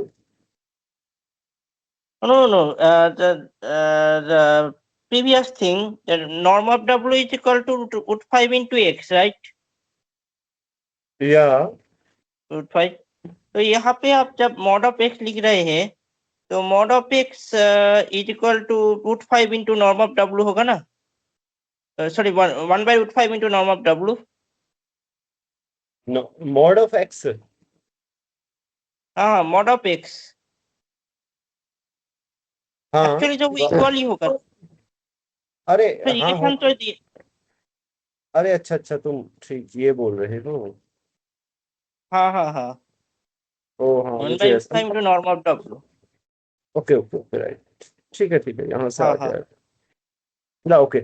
No. The previous thing, the norm of W is equal to √5 into x, right? Yeah. √5। तो यहाँ पे आप जब mod of x लिख रहे हैं, तो mod of x is equal to √5 into norm of W होगा ना? Sorry, 1/√5 into norm of W। No, mod of x. हाँ, mod of x हाँ, एक्चुअली जो Sir. इक्वल ही होगा। अरे तो हाँ ये हम तो दिए। अरे अच्छा, तुम ठीक ये बोल रहे हो। हाँ। ओ हाँ, मुझे ऐसा, 1/√5 into norm of W। Okay right, ठीक है, यहाँ से आ हाँ। गया ना। Okay,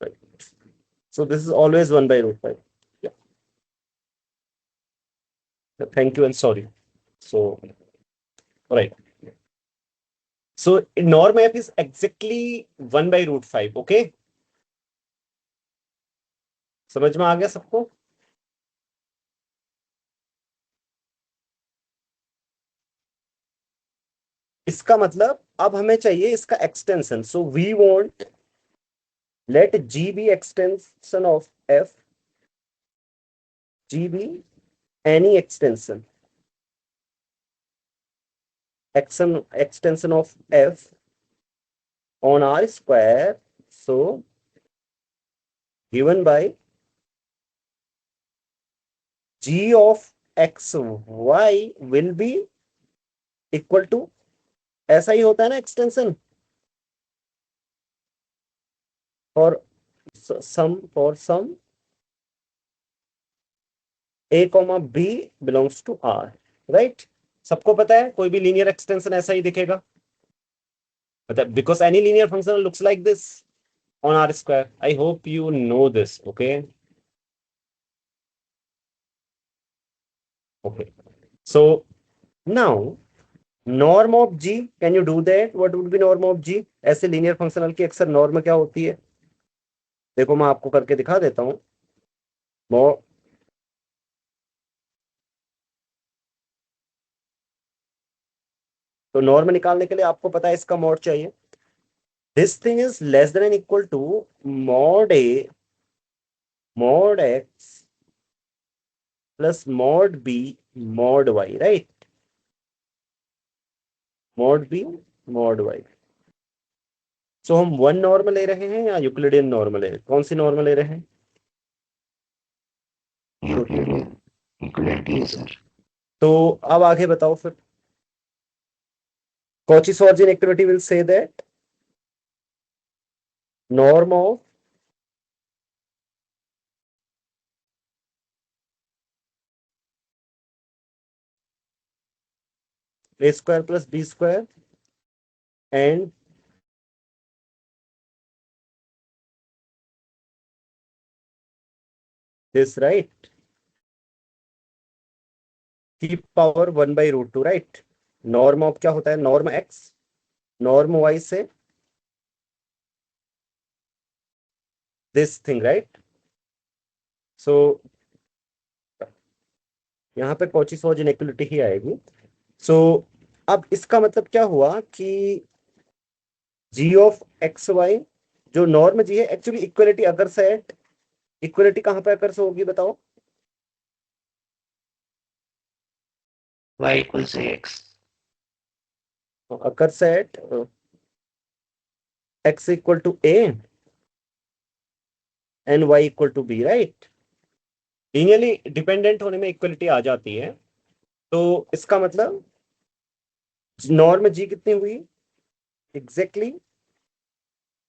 right, so this is always 1/√5। Thank you and sorry. So right, so norm F is exactly 1/√5। Okay, समझ में आ गया सबको? इसका मतलब अब हमें चाहिए इसका extension. So we want let G be extension of F, G be any extension of f on R square, so given by g of x y will be equal to, ऐसा ही होता है ना extension, for some a comma b belongs to R, right? सबको पता है कोई भी लीनियर एक्सटेंशन ऐसा ही दिखेगा, मतलब because any linear function looks like this on R square. I hope you know this. Okay, so now norm of g, can you do that? What would be norm of g? ऐसे लीनियर फंक्शनल की अक्सर नॉर्म क्या होती है, देखो मैं आपको करके दिखा देता हूं। तो नॉर्म निकालने के लिए आपको पता है इसका मॉड चाहिए, this thing is less than and equal to mod a mod x plus mod b mod y, right? Mod b mod y. So हम वन नॉर्म ले रहे हैं या यूक्लिडियन नॉर्म ले रहे हैं? कौन सी नॉर्म ले रहे हैं? Euclidean sir. तो अब आगे बताओ फिर। Cauchy-Schwarz inequality will say that norm of a square plus b square and this, right, की पावर 1/√2, राइट? नॉर्म ऑफ क्या होता है? नॉर्म x नॉर्म y से दिस थिंग, राइट? सो यहाँ पे Cauchy-Schwarz inequality ही आएगी। सो अब इसका मतलब क्या हुआ कि g ऑफ एक्स वाई, जो नॉर्म g है, एक्चुअली इक्वलिटी अगर सेट, इक्वलिटी कहाँ पे अगर से होगी बताओ? y equals x. अगर set x equal to a and y equal to b, right? Linearly dependent होने में इक्वलिटी आ जाती है, तो इसका मतलब नॉर्म g कितनी हुई? Exactly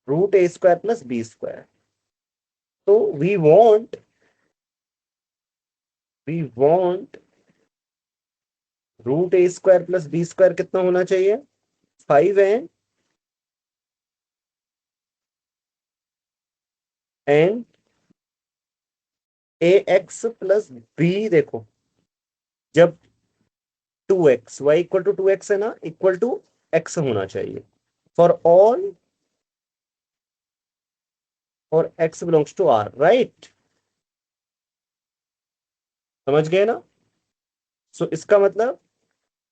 √a² plus b²। तो we want √a² plus b² कितना होना चाहिए? 5 एंड ax प्लस b, देखो जब 2x y equal to 2x है ना, इक्वल टू x होना चाहिए फॉर ऑल और x belongs to r, right? समझ गए ना? सो इसका मतलब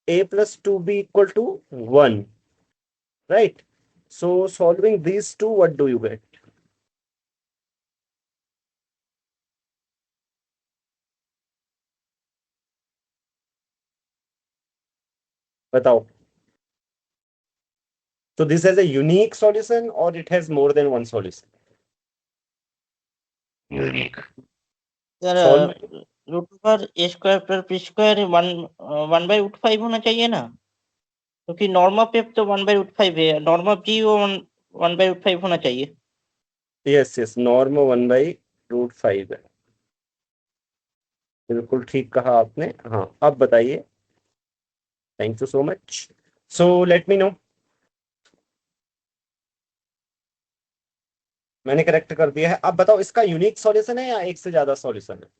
a plus 2b equal to 1, right? So solving these two, what do you get? बताओ। So this has a unique solution or it has more than one solution? Unique. Sir Solve root पर A square plus B square 1/√5 होना चाहिए ना, क्योंकि नॉर्म ऑफ एफ तो 1/√5 है, नॉर्म ऑफ जी वो 1/√5 होना चाहिए। यस नॉर्म 1/√5 है, बिल्कुल ठीक कहा आपने। हाँ अब बताइए, thank you so much. So let me know, मैंने करेक्ट कर दिया है। अब बताओ इसका यूनिक सॉल्यूशन है या एक से ज्यादा सॉल्यूशन है?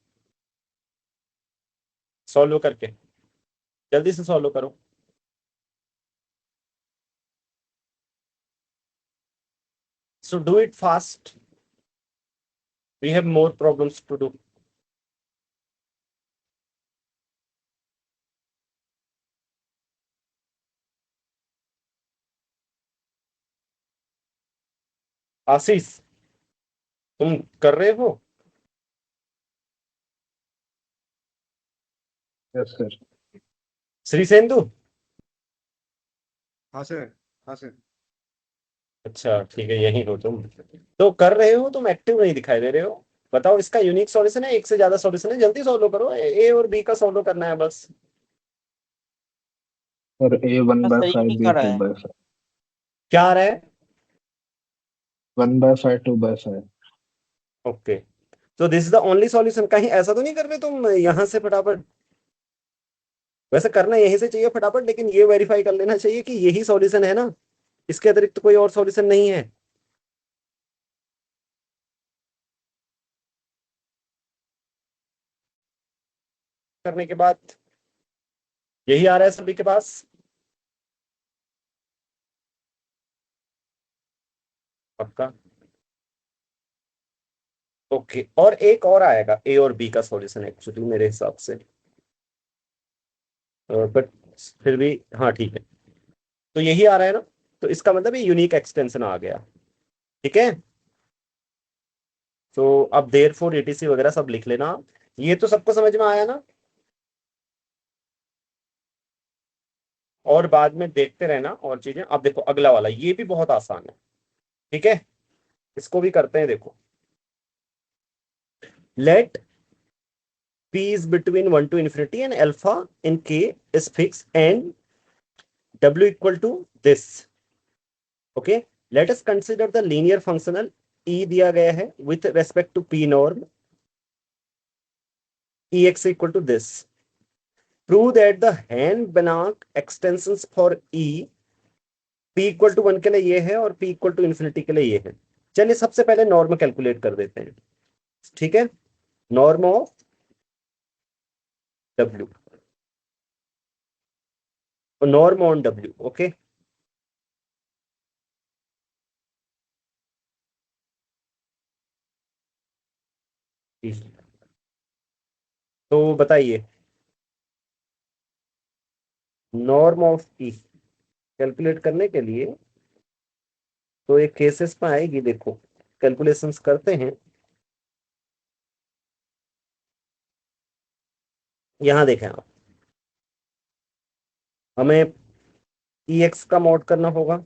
सॉल्व करके जल्दी से सॉल्व करो। So do it fast. We have more problems to do. आशीष, तुम कर रहे हो? Yes sir. श्री सेंदु? हाँ सर, हाँ सर। अच्छा ठीक है, यही हो तुम। तो कर रहे हो तुम, एक्टिव नहीं दिखाई दे रहे हो। बताओ, इसका यूनिक सॉल्यूशन है, एक से ज्यादा सॉल्यूशन है, जल्दी सॉल्व करो, ए और बी का सॉल्व करना है बस। Sir A one by sir ये फाइव नहीं बी कर रहा टू है। By five. क्या आ रहा है? 1/5 2/5। ओके, तो this is the only solution. कहीं ऐसा तो नहीं कर रहे तुम यहां से फटाफट? वैसे करना यहीं से चाहिए फटाफट, लेकिन ये वेरीफाई कर लेना चाहिए कि यही सॉल्यूशन है ना, इसके अतिरिक्त कोई और सॉल्यूशन नहीं है। करने के बाद यही आ रहा है सभी के पास? पक्का? ओके, और एक और आएगा ए और बी का सॉल्यूशन एक्चुअली मेरे हिसाब से, बट फिर भी हाँ ठीक है। तो यही आ रहा है ना, तो इसका मतलब ये यूनिक एक्सटेंशन आ गया। ठीक है, तो अब देयर फोर एटीसी वगैरह सब लिख लेना। ये तो सबको समझ में आया ना? और बाद में देखते रहना और चीजें। अब देखो अगला वाला, ये भी बहुत आसान है। ठीक है, इसको भी करते हैं। देखो, late p is between 1 to infinity and alpha in k is fixed and w equal to this. Okay, let us consider the linear functional e दिया गया है with respect to p norm ex equal to this. Prove that the Hahn-Banach extensions for e p equal to 1 के लिए ये है और p equal to infinity के लिए ये है। चलिए सबसे पहले नॉर्म कैलकुलेट कर देते हैं। ठीक है, norm of w, norm on w। Okay, तो बताइए, नॉर्म ऑफ ई कैलकुलेट करने के लिए तो एक केसेस में आएगी। देखो, कैलकुलेशंस करते हैं। यहां देखें आप, हमें ई एक्स का मॉड करना होगा,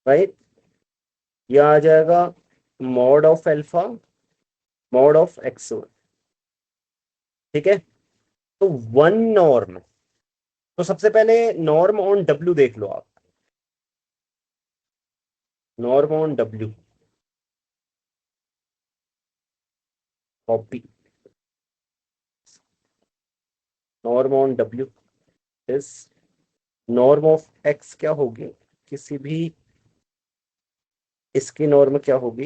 राइट? यह आ जाएगा mod of alpha mod of x. ठीक है, तो वन नॉर्म, तो सबसे पहले नॉर्म ऑन डब्ल्यू देख लो आप। Norm on W, copy, norm on W is norm of x क्या होगी, किसी भी इसकी नॉर्म क्या होगी,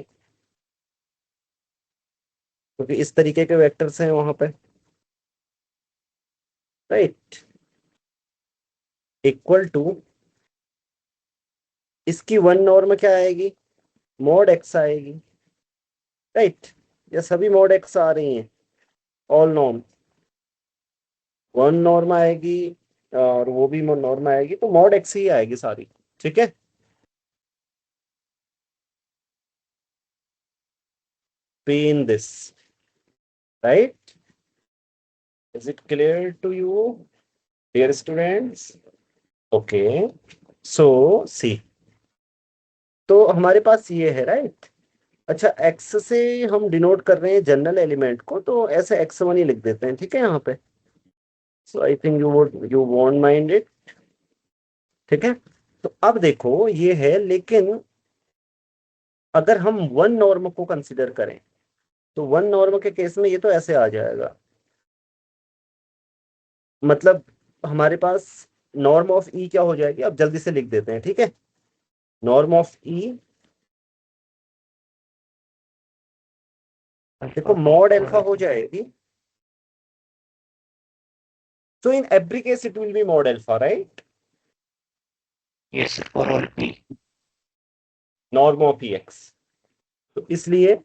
क्योंकि इस तरीके के वेक्टर्स हैं वहां पे, राइट? इक्वल टू इसकी वन नॉर्म क्या आएगी, मॉड एक्स आएगी, राइट? ये सभी मॉड एक्स आ रही हैं, ऑल नॉर्म। वन नॉर्म आएगी और वो भी नॉर्म आएगी, तो मॉड एक्स ही आएगी सारी। ठीक है, पे in this, right? Is it clear to you dear students? Okay, so see, तो हमारे पास ये है, राइट? अच्छा, एक्स से हम डिनोट कर रहे हैं जनरल एलिमेंट को, तो ऐसे x1 ही लिख देते हैं। ठीक है यहाँ पे, so I think you won't mind it. ठीक है, तो अब देखो ये है, लेकिन अगर हम वन नॉर्म को कंसिडर करें तो वन नॉर्म के केस में ये तो ऐसे आ जाएगा, मतलब हमारे पास नॉर्म ऑफ ई क्या हो जाएगी, अब जल्दी से लिख देते हैं। ठीक है, नॉर्म ऑफ ई, देखो मॉड अल्फा हो जाएगी, so in every case it will be mod alpha, right? Yes, for all p. Norm of ex, तो इसलिए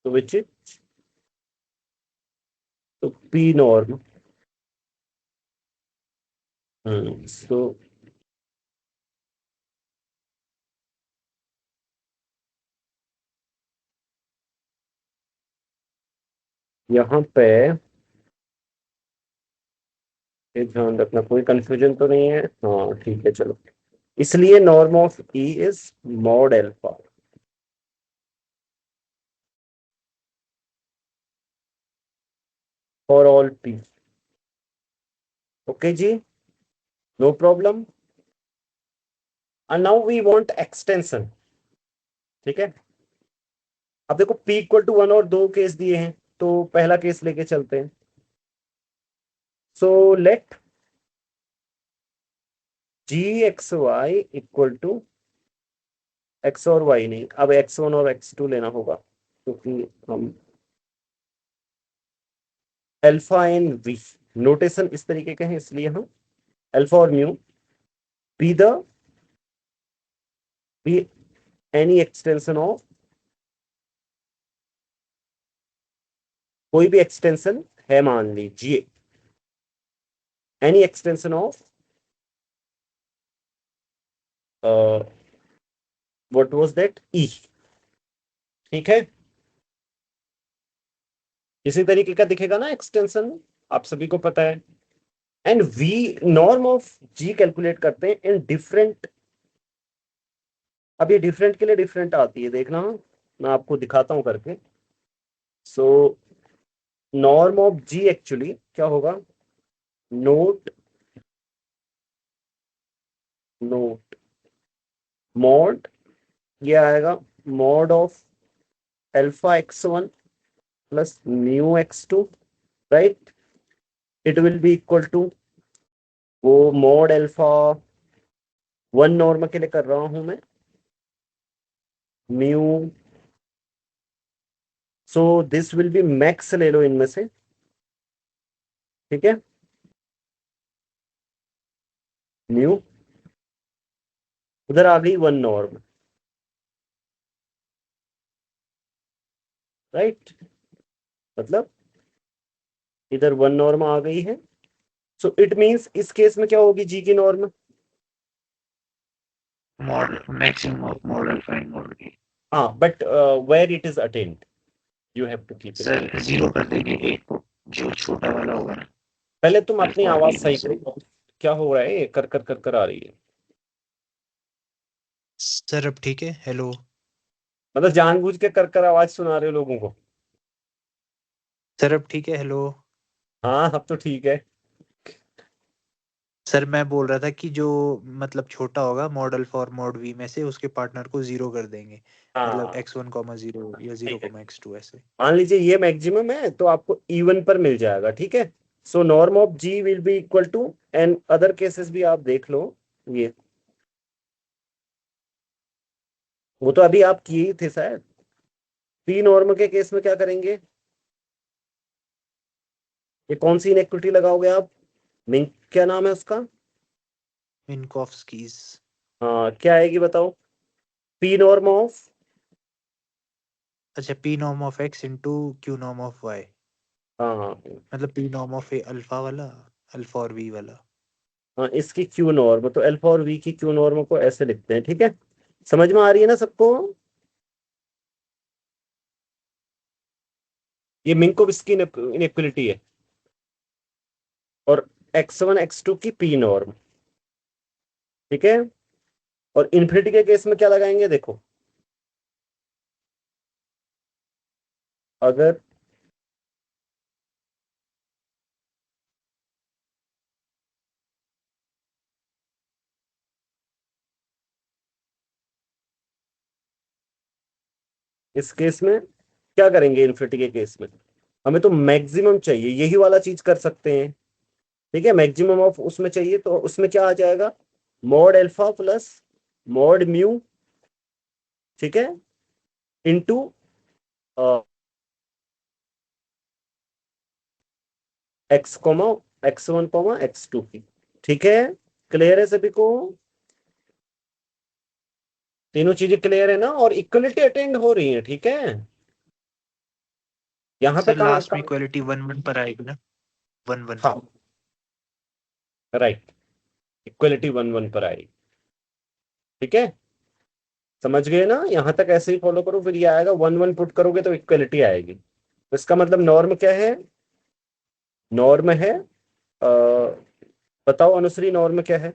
तो which is, तो p norm, so यहाँ पे ये ध्यान रखना, कोई कंफ्यूजन तो नहीं है? हाँ ठीक है चलो। इसलिए norm of E is mod alpha. For all P. Okay जी, no problem. And now we want extension. ठीक है, अब देखो p इक्वल टू 1 और 2 केस दिए हैं, तो पहला केस लेके चलते हैं। So let g x y equal to x और y नहीं, अब x1 और x2 लेना होगा, क्योंकि हम अल्फा एंड वी नोटेशन इस तरीके के हैं, इसलिए हम अल्फा और mu be the be any extension of, कोई भी एक्सटेंशन है मान लीजिए, any extension of what was that E. ठीक है, इसी तरीके का दिखेगा ना एक्सटेंशन, आप सभी को पता है। And we norm of G calculate करते हैं इन डिफरेंट। अब ये डिफरेंट के लिए डिफरेंट आती है, देखना मैं आपको दिखाता हूं करके। So norm of G actually क्या होगा, नोट नोट मॉड, ये आएगा mod of alpha x1 plus mu x2, right. It will be equal to वो मॉड अल्फा 1 नॉर्म के लिए कर रहा हूं मैं, mu. So this will be max, ले लो इनमें से। ठीक है, म्यू उधर आ गई 1 नॉर्म, राइट, मतलब इधर 1 नॉर्म आ गई है। सो इट मींस इस केस में क्या होगी जी की norm, Maximum of model find model की हाँ, but where it is attend you have to keep it. Sir 0 कर देंगे एक को, जो छोटा वाला होगा ना। पहले तुम अपनी अल्फा आवाज बी सही में करो, क्या हो रहा है, ये कर कर कर कर आ रही है। सर अब ठीक है? हेलो मतलब जानबूझ के कर कर आवाज सुना रहे हो लोगों को? सर अब ठीक है? हेलो हाँ अब तो ठीक है। सर मैं बोल रहा था कि जो मतलब छोटा होगा मॉडल फॉर मॉड वी में से उसके पार्टनर को 0 कर देंगे, मतलब हाँ x1, 0 या 0, x2 ऐसे। मान लीजिए ये मैक्सिमम है, तो आपको इवन पर मिल जाएगा। ठीक है, so norm of G will be equal to, and other cases भी आप देख लो। ये वो तो अभी आप किए ही थे शायद। पी नॉर्म के केस में क्या करेंगे, ये कौन सी इनइक्विटी लगाओगे आप, मिंक क्या नाम है उसका? मिन्कोफ्स्कीज। हाँ क्या आएगी बताओ, पी नॉर्म ऑफ, अच्छा p norm of x into q norm of y, हाँ हाँ मतलब p नॉर्म ऑफ अल्फा वाला, अल्फा और v वाला। हाँ, इसकी क्यू नॉर्म, तो अल्फा और वी की क्यू नॉर्म को ऐसे लिखते हैं। ठीक है, समझ में आ रही है ना सबको? ये मिंकोव्स्की इनइक्वालिटी है, और x1 x2 की पी नॉर्म। ठीक है, और इन्फिनिटी के केस में क्या लगाएंगे देखो, अगर इस केस में क्या करेंगे, इन्फिनिटी के केस में हमें तो मैक्सिमम चाहिए, यही वाला चीज कर सकते हैं। ठीक है, मैक्सिमम ऑफ उसमें चाहिए, तो उसमें क्या आ जाएगा, mod alpha plus mod mu. ठीक है, into x comma x1 coma x2 की। ठीक है, क्लियर है सभी को? तीनों चीजें क्लियर है ना, और इक्वलिटी अटेंड हो रही है। ठीक है, यहाँ पे सर लास्ट में इक्वालिटी 1 1 पर आएगी ना, 1 1। हाँ राइट, इक्वलिटी 1 1 पर आएगी। ठीक है, समझ गए ना? यहाँ तक ऐसे ही फॉलो करो, फिर ये आएगा 1 1 पुट करोगे तो इक्वलिटी आएगी। इसका मतलब नॉर्म क्या है? नॉर्म है बताओ अनुश्री, नॉर्म क्या है?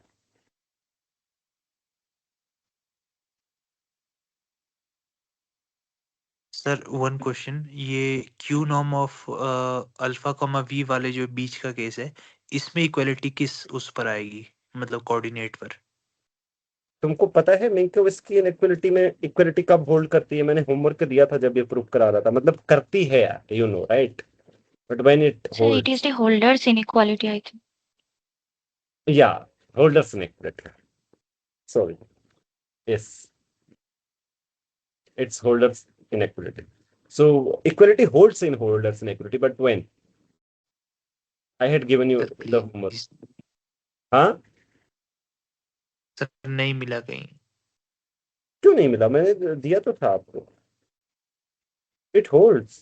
सर वन क्वेश्चन, ये Q norm of alpha comma V वाले जो बीच का केस है, इसमें इक्वलिटी किस उस पर आएगी, मतलब कोऑर्डिनेट पर? तुमको पता है मिंकोविस्की इनइक्वालिटी में इक्वलिटी कब होल्ड करती है? मैंने होमवर्क दिया था जब ये प्रूव करा रहा था, मतलब करती है यार, you know right, but when it Sir, it is the holders inequality, I think. या holders inequality, sorry, yes, it's holders inequality. So equality holds in holders inequality, but when? I had given you sir the homework. please, हाँ, सर नहीं मिला कहीं। क्यों नहीं मिला? मैंने दिया तो था आपको। It holds.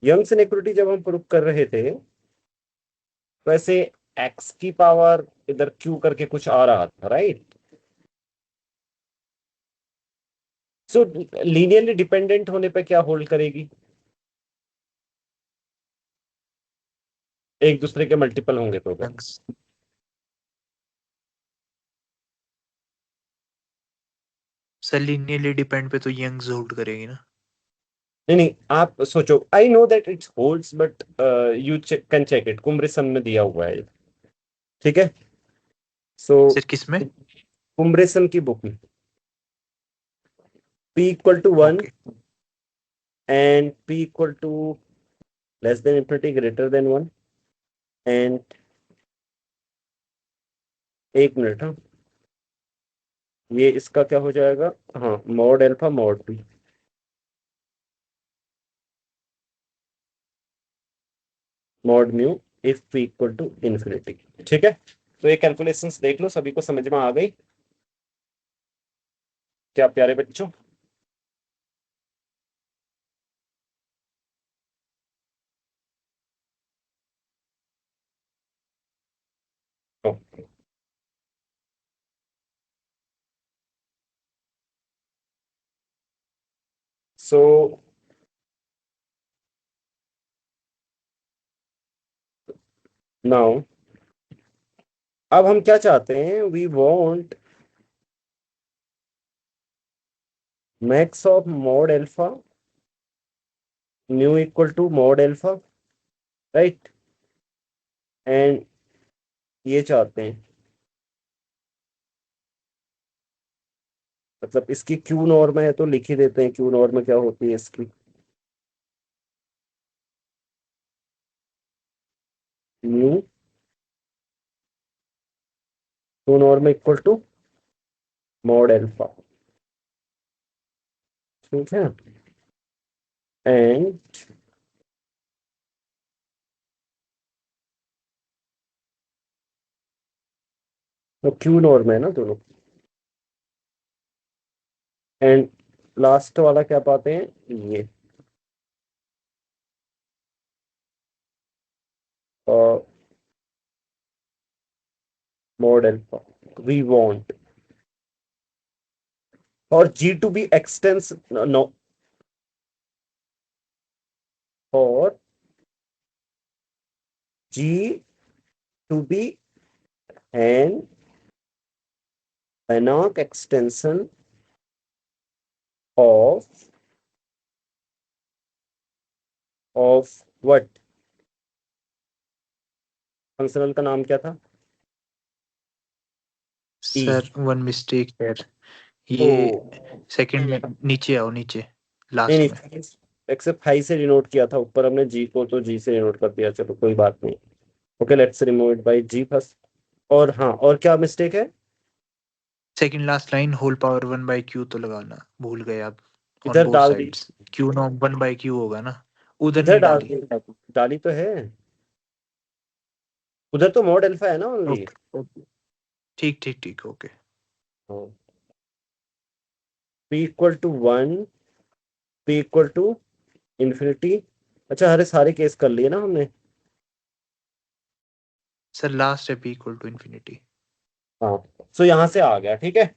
यंग्स इनइक्वालिटी जब हम प्रूव कर रहे थे तो ऐसे x की पावर इधर q करके कुछ आ रहा था, राइट? सो लीनियरली डिपेंडेंट होने पे क्या होल्ड करेगी? एक दूसरे के मल्टीपल होंगे तो क्या? यंग्स, सर लीनियरली डिपेंड पे तो यंग्स होल्ड करेगी ना। नहीं नहीं, आप सोचो, I know that it's holds, but you can check it, कुमरिसन में दिया हुआ है, ठीक है? सो सर किसमें? कुमरेसन की बुक में p equal to 1 okay and p equal to less than infinity greater than 1 and एक मिनट, हाँ, ये इसका क्या हो जाएगा? हाँ, mod alpha mod p, mod mu if p equal to infinity, ठीक है? तो ये कैलकुलेशंस देख लो, सभी को समझ में आ गई क्या प्यारे बच्चों? सो नाउ अब हम क्या चाहते हैं? We want max of mod alpha mu equal to mod alpha, right? And ये चाहते हैं, मतलब इसकी क्यू नॉर्म है तो लिख ही देते हैं क्यू नॉर्म क्या होती है इसकी। Mu Q norm equal to mod alpha, ठीक है? एंड तो क्यू नॉर्म है ना दोनों, एंड लास्ट वाला क्या पाते हैं? ये मॉड अल्फा वी वांट, और G to be extension no, और G to be an Banach extension of what? Functional का नाम क्या था? Sir one mistake sir, oh ये सेकंड में नीचे आओ, नीचे नहीं लास्ट में। नहीं, एक्सेप्ट हाई से डिनोट किया था, ऊपर हमने जी को तो जी से डिनोट कर दिया, चलो कोई बात नहीं। Okay, let's remove it by G first. और हाँ, और क्या मिस्टेक है? Second last line whole power 1/q तो लगाना भूल गए आप, ऑन इधर बोथ डाल दी, साइड्स q नॉट 1/q होगा ना, उधर इधर नहीं डाल डाली। दी, डाली तो है, उधर तो मॉड अल्फा है ना ओनली। ओके ठीक ठीक ठीक okay. p equal to 1, p equal to infinity. अच्छा, हरे सारे केस कर लिए ना हमने? सर लास्ट है p इक्वल टू इन्फिनिटी। हाँ, सो यहाँ से आ गया, ठीक है?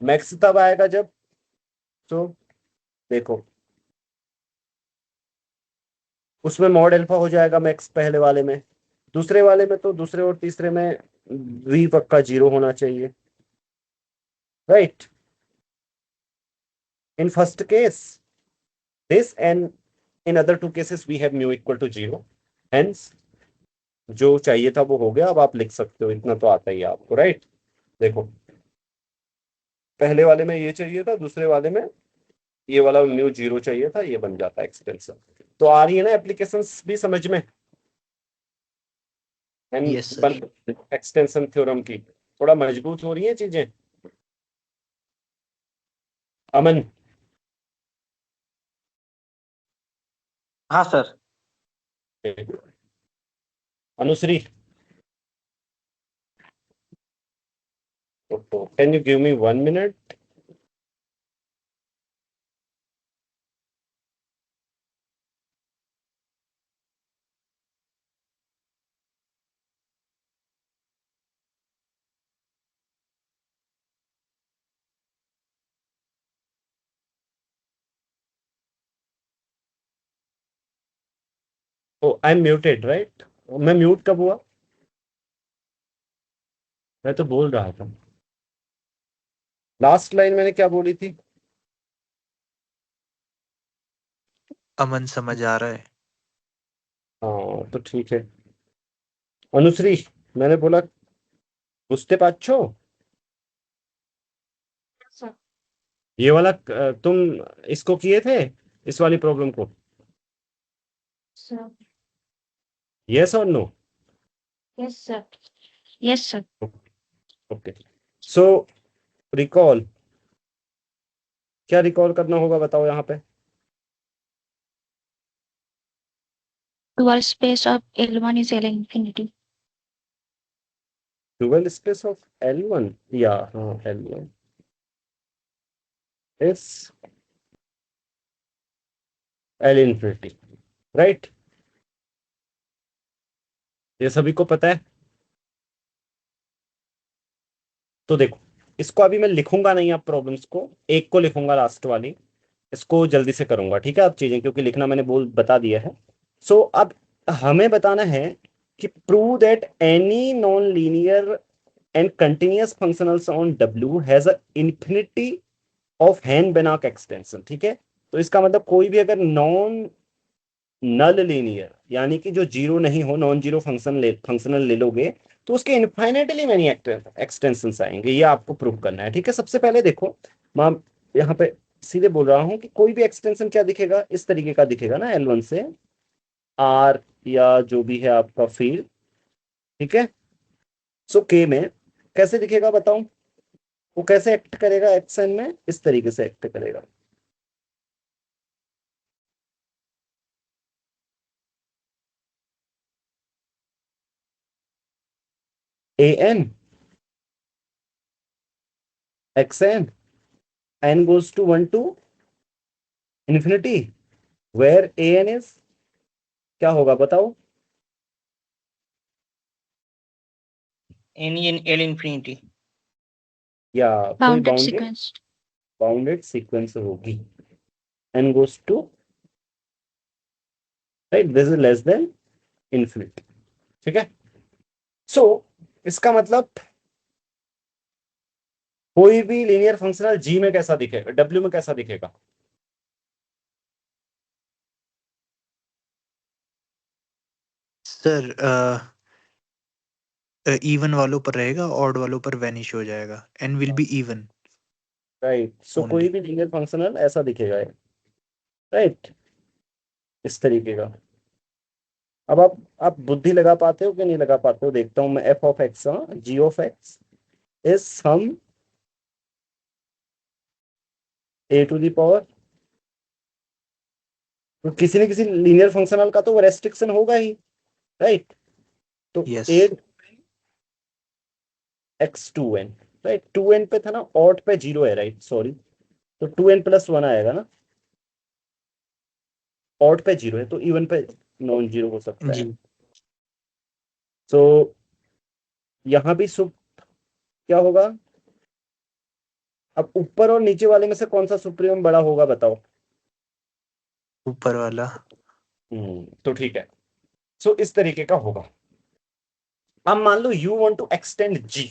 मैक्स तब आएगा जब, तो देखो उसमें मॉड अल्फा हो जाएगा मैक्स पहले वाले में, दूसरे वाले में तो दूसरे और तीसरे में v पक्का 0 होना चाहिए, right. In first case this and in other two cases we have mu equal to 0, hence जो चाहिए था वो हो गया। अब आप लिख सकते हो, इतना तो आता ही है आपको, राइट। देखो पहले वाले में ये चाहिए था, दूसरे वाले में ये वाला म्यू 0 चाहिए था, ये बन जाता है एक्सटेंशन। तो आ रही है ना एप्लीकेशंस भी समझ में, Yes, sir. एक्सटेंशन थ्योरम की थोड़ा मजबूत हो रही है चीजें। अमन, हाँ sir. Anushree, can you give me 1 minute? Oh I am muted, right. मैं म्यूट कब हुआ? मैं तो बोल रहा था। लास्ट लाइन मैंने क्या बोली थी? अमन समझ आ रहा है। हाँ तो ठीक है। अनुश्री, मैंने बोला बुझते पाच्छो, sir. ये वाला तुम इसको किए थे, इस वाली प्रॉब्लम को, Sir. यस और no? Yes, sir. Yes, sir. Okay, so recall, क्या रिकॉल करना होगा बताओ यहाँ पे? Dual space of L1 is L infinity. Dual space of L1, या हाँ L1 is L infinity, right. ये सभी को पता है। तो देखो इसको अभी मैं लिखूंगा नहीं, आप प्रॉब्लम्स को एक को लिखूंगा, लास्ट वाली इसको जल्दी से करूंगा, ठीक है। आप चीजें क्योंकि लिखना मैंने बता दिया है। सो अब हमें बताना है कि prove that any non linear and continuous functionals on W has a infinity of Hahn-Banach extension, ठीक है। तो इसका मतलब कोई भी अगर नॉन नल लीनियर यानी कि जो जीरो नहीं हो, नॉन जीरो फंक्शनल ले लोगे तो उसके इनफाइनाइटली मैनी एक्सटेंशंस आएंगे, ये आपको प्रूव करना है, ठीक है। सबसे पहले देखो मैं यहाँ पे सीधे बोल रहा हूँ कि कोई भी एक्सटेंशन क्या दिखेगा, इस तरीके का दिखेगा ना, L1 से R या जो भी है आपका फील्ड, ठीक है। सो K में कैसे दिखेगा बताओ, वो कैसे एक्ट करेगा एक्शन में, इस तरीके से एक्ट करेगा। AN XN n goes to 1 to infinity where AN is, क्या होगा बताओ? Any L infinity. या कोई Bounded sequence. बाउंडेड सीक्वेंस होगी, n goes to, right, this is less then infinity, ठीक है। सो इसका मतलब कोई भी लीनियर फंक्शनल G में कैसा दिखेगा, W में कैसा दिखेगा? सर इवन वालों पर रहेगा, ऑड वालों पर वैनिश हो जाएगा, and will be even right. So Only. कोई भी लीनियर फंक्शनल ऐसा दिखेगा, राइट, इस तरीके का। अब आप बुद्धि लगा पाते हो कि नहीं लगा पाते हो, देखता हूं मैं। f of x, g of x is sum a to the power, तो किसी न किसी लीनियर फंक्शनल का तो वो रेस्ट्रिक्शन होगा ही, राइट। तो Yes. 8 x2n, राइट, 2n पे था ना, ऑड पे 0 है, राइट, सॉरी। तो 2n प्लस 1 आएगा ना, ऑड पे 0 है तो इवन पे नॉन जीरो हो सकता है। जी। तो यहां भी सुप क्या होगा? अब ऊपर और नीचे वाले में से कौन सा सुप्रीम बड़ा होगा बताओ? ऊपर वाला। तो ठीक है। सो इस तरीके का होगा। अब मान लो you want to extend G,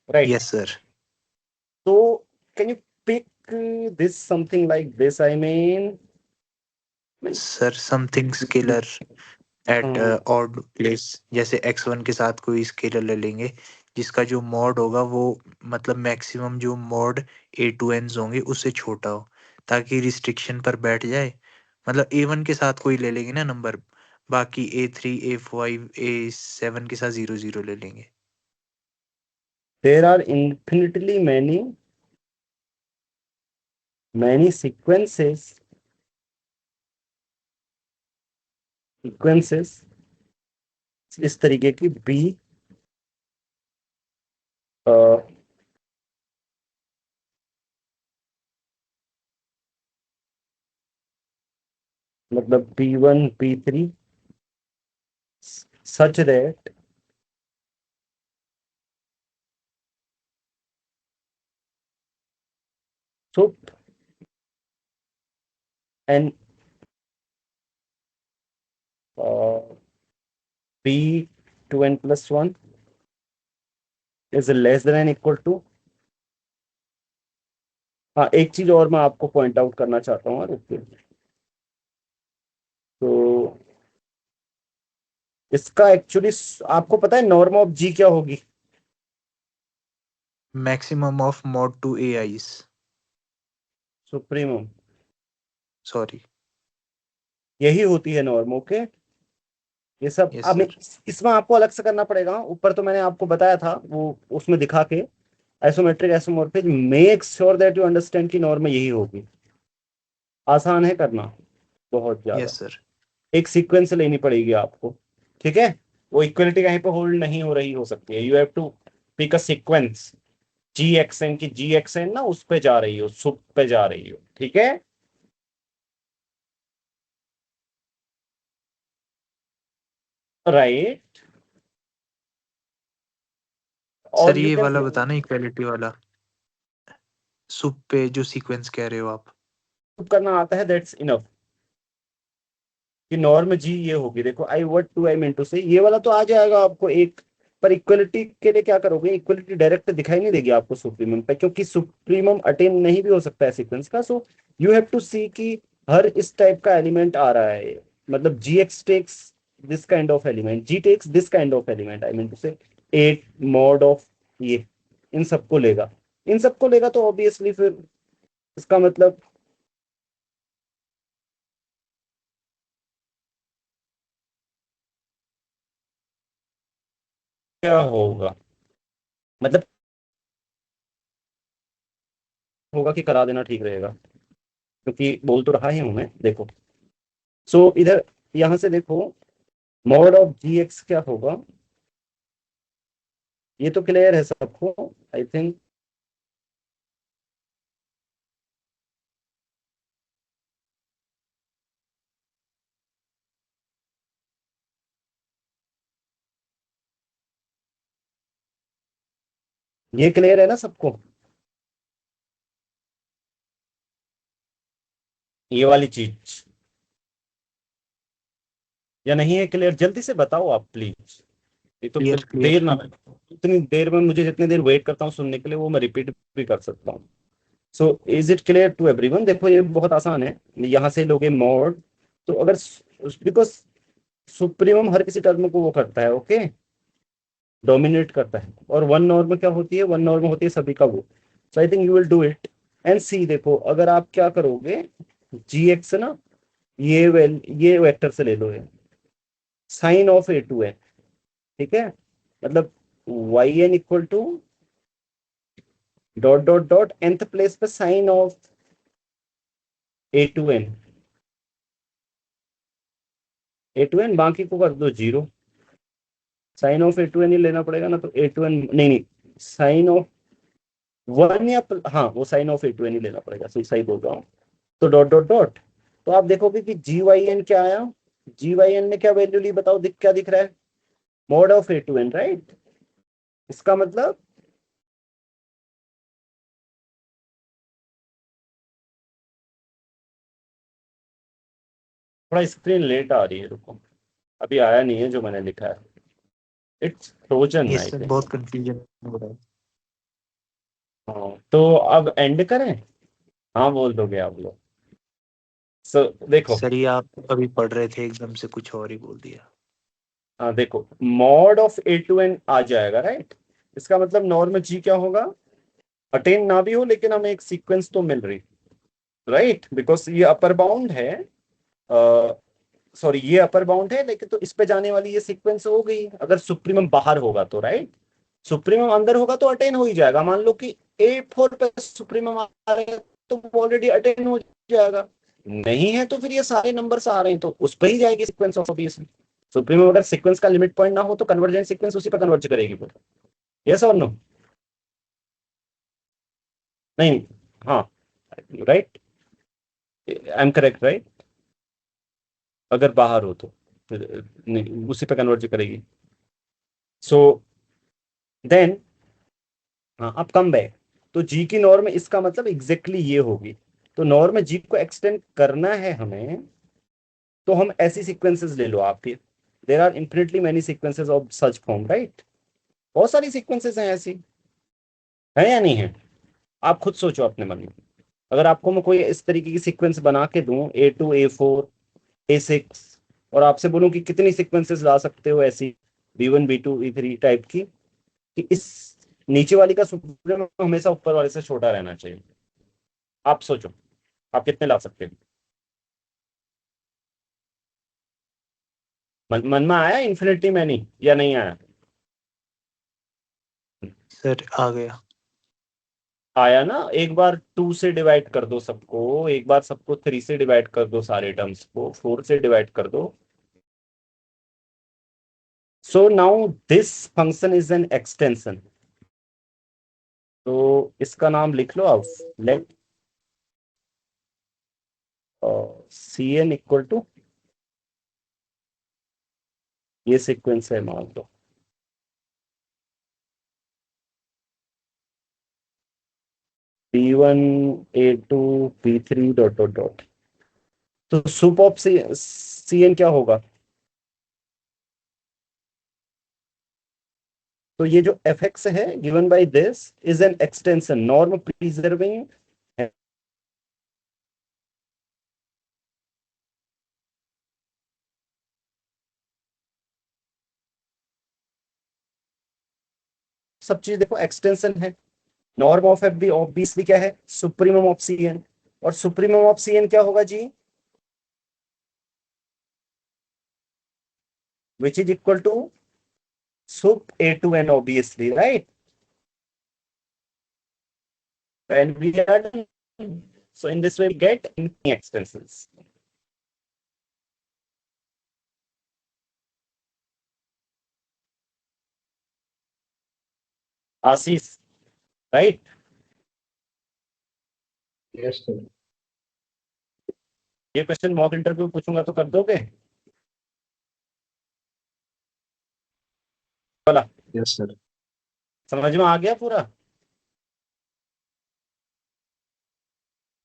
right? Yes sir. तो can you pick this something like this, I mean sir something scalar at odd place, जैसे x1 के साथ कोई स्केलर ले लेंगे जिसका जो मॉड होगा वो मतलब मैक्सिमम जो मॉड a2n's होंगे उससे छोटा हो, ताकि रिस्ट्रिक्शन पर बैठ जाए। मतलब a1 के साथ कोई ले लेंगे ना नंबर, बाकी a3 a5 a7 के साथ 0 0 ले लेंगे। there are infinitely many sequences इस तरीके की बी मतलब B1 B3 such that sup and B2n plus 1 is less than and equal to। हाँ, एक चीज और मैं आपको पॉइंट आउट करना चाहता हूँ, रुकिए। तो इसका एक्चुअली आपको पता है नॉर्म ऑफ जी क्या होगी? Maximum of mod to AIs। Supremum, sorry. यही होती है नॉर्म। ओके, ये सब यस अब सर। इसमें आपको अलग से करना पड़ेगा। ऊपर तो मैंने आपको बताया था, वो उसमें दिखा के isometric isomorphism make sure that you understand की नॉर्म यही होगी। आसान है करना, बहुत ज्यादा। Yes sir. एक सीक्वेंस लेनी पड़ेगी आपको, ठीक है? वो इक्वलिटी कहीं पे होल्ड नहीं हो रही हो सकती है। You have to pick a sequence, G x N की जी एक्स एन ना उस पे जा रही हो, सुप पे जा रही हो, ठीक है? राइट। सर और यू ये कैन वाला बताना, इक्वालिटी वाला सुप पे जो सीक्वेंस कह रहे हो आप। करना आता है, दैट्स इनफ। कि नॉर्म जी ये होगी। देखो I what to I mean to say, ये वाला तो आ जाएगा आपको एक। पर इक्वलिटी के लिए क्या करोगे? इक्वलिटी डायरेक्ट दिखाई नहीं देगी आपको सुप्रीमम पे, क्योंकि सुप्रीमम अटेन नहीं भी हो सकता है सीक्वेंस का। सो यू हैव टू सी कि हर इस टाइप का एलिमेंट आ रहा है। मतलब G x takes this kind of element, G takes this kind of element, I mean to say at mod of ये, इन सबको लेगा। इन सबको लेगा तो ऑब्वियसली फिर इसका मतलब क्या होगा? मतलब होगा कि करा देना ठीक रहेगा, क्योंकि बोल तो रहा ही हूं मैं। देखो, सो इधर यहां से देखो, मॉड ऑफ जी एक्स क्या होगा? ये तो क्लियर है सबको, आई थिंक। ये क्लियर है ना सबको, ये वाली चीज? या नहीं है क्लियर? जल्दी से बताओ आप प्लीज। ये तो क्लियर फिर क्लियर। देर ना लगे। इतनी देर में मुझे जितनी देर वेट करता हूँ सुनने के लिए, वो मैं रिपीट भी कर सकता हूँ। So is it clear to everyone? देखो ये बहुत आसान है। यहाँ से लोगे मॉड, तो अगर बिकॉज सुप्रीमम हर किसी टर्म को वो करता है, ओके, डोमिनेट करता है। और वन नॉर्म क्या होती है? वन नॉर्म होती है सभी का वो। So I think you will do it and see. देखो अगर आप क्या करोगे, जी एक्स ना, ये वेक्टर से ले लो, साइन ऑफ A2n, ठीक है? मतलब y N equal to dot dot dot nth place पे साइन ऑफ A2n, A2n बाकी को कर दो 0। साइन ऑफ A2n ही लेना पड़ेगा ना, तो A2n नहीं नहीं, साइन ऑफ वन या हाँ, वो साइन ऑफ A2n ही लेना पड़ेगा। सही सही बोल रहा हूँ। तो डॉट डॉट डॉट, तो आप देखोगे कि जी वाई एन क्या आया। जी वाई एन ने क्या वैल्यू ली बताओ? क्या दिख रहा है? Mod of A2n, right? इसका मतलब थोड़ा स्क्रीन लेट आ रही है, रुको, अभी आया नहीं है जो मैंने लिखा है, इट्स फ्रोजन आई इससे थिंक। बहुत कंफ्यूजन हो रहा है। हाँ तो अब एंड करें? हाँ बोल दोगे आप लोग? सो देखो, सर ये आप अभी पढ़ रहे थे एकदम से कुछ और ही बोल दिया। हाँ देखो, mod of a two n आ जाएगा, राइट? इसका मतलब नॉर्म जी क्या होगा? अटेन ना भी हो लेकिन हमें एक सीक्वेंस तो मिल रही, राइट? बिकॉज ये अपर बाउंड है, सॉरी ये अपर बाउंड है, लेकिन तो इस पे जाने वाली ये सीक्वेंस हो गई अगर सुप्रीमम बाहर होगा तो, राइट? सुप्रीमम अंदर होगा तो अटेन हो ही जाएगा। मान लो कि 8 4 पे सुप्रीमम आ रहे हैं तो ऑलरेडी अटेन हो जाएगा। नहीं है तो फिर ये सारे नंबर्स आ रहे हैं तो उस पर ही जाएगी सीक्वेंस ऑफ ऑब्वियसली। सुप्रीमम अगर सीक्वेंस का लिमिट पॉइंट ना हो तो कन्वर्जेंट सीक्वेंस उसी पर कन्वर्ज करेगी फिर। यस और नो? नहीं, हाँ, right, I am correct right? अगर बाहर हो तो फिर नहीं, उसी पे कन्वर्ज करेगी। सो देन, हाँ अब कम बैक, तो जी की नॉर्म इसका मतलब एग्जैक्टली ये होगी। तो नॉर्म जी को एक्सटेंड करना है हमें, तो हम ऐसी सीक्वेंसेस ले लो आप फिर। There are infinitely many sequences of such form, right? बहुत सारी सीक्वेंसेस हैं ऐसी, है या नहीं है? आप खुद सोचो अपने मन में। अगर आपको मैं कोई इस तरीके की सीक्वेंस बना के दूं, A2 A4 A6, और आपसे बोलूं कि कितनी सीक्वेंसेस ला सकते हो ऐसी, B1 B2 B3 टाइप की, कि इस नीचे वाली का सुप्रीमम हमेशा ऊपर वाले से छोटा रहना चाहिए, आप सोचो आप कितने ला सकते हो? मन में आया इन्फिनिटी मैनी या नहीं आया? सर आ गया। आया ना? एक बार 2 से डिवाइड कर दो सबको, एक बार सबको 3 से डिवाइड कर दो, सारे टर्म्स को 4 से डिवाइड कर दो। So now this function is an extension, तो इसका नाम लिख लो आप। Let C N equal to, ये सीक्वेंस है मान लो, P1 A2 P3 dot dot dot. तो सुप ऑफ सी एन क्या होगा? तो ये जो एफ एक्स है given by this is an extension norm preserving. सब चीज देखो एक्सटेंशन है। नॉर्म ऑफ एफ भी ऑब्वियसली क्या है? Supremum of c n. और सुप्रीमम ऑफ सी एन क्या होगा ji? Which is equal to sup A2n obviously, right? And we are done. So in this way we get infinite extensions. Ashish, right? Yes sir. ये क्वेश्चन मॉक इंटरव्यू पूछूंगा तो कर दोगे वाला? Yes sir. समझ में आ गया पूरा?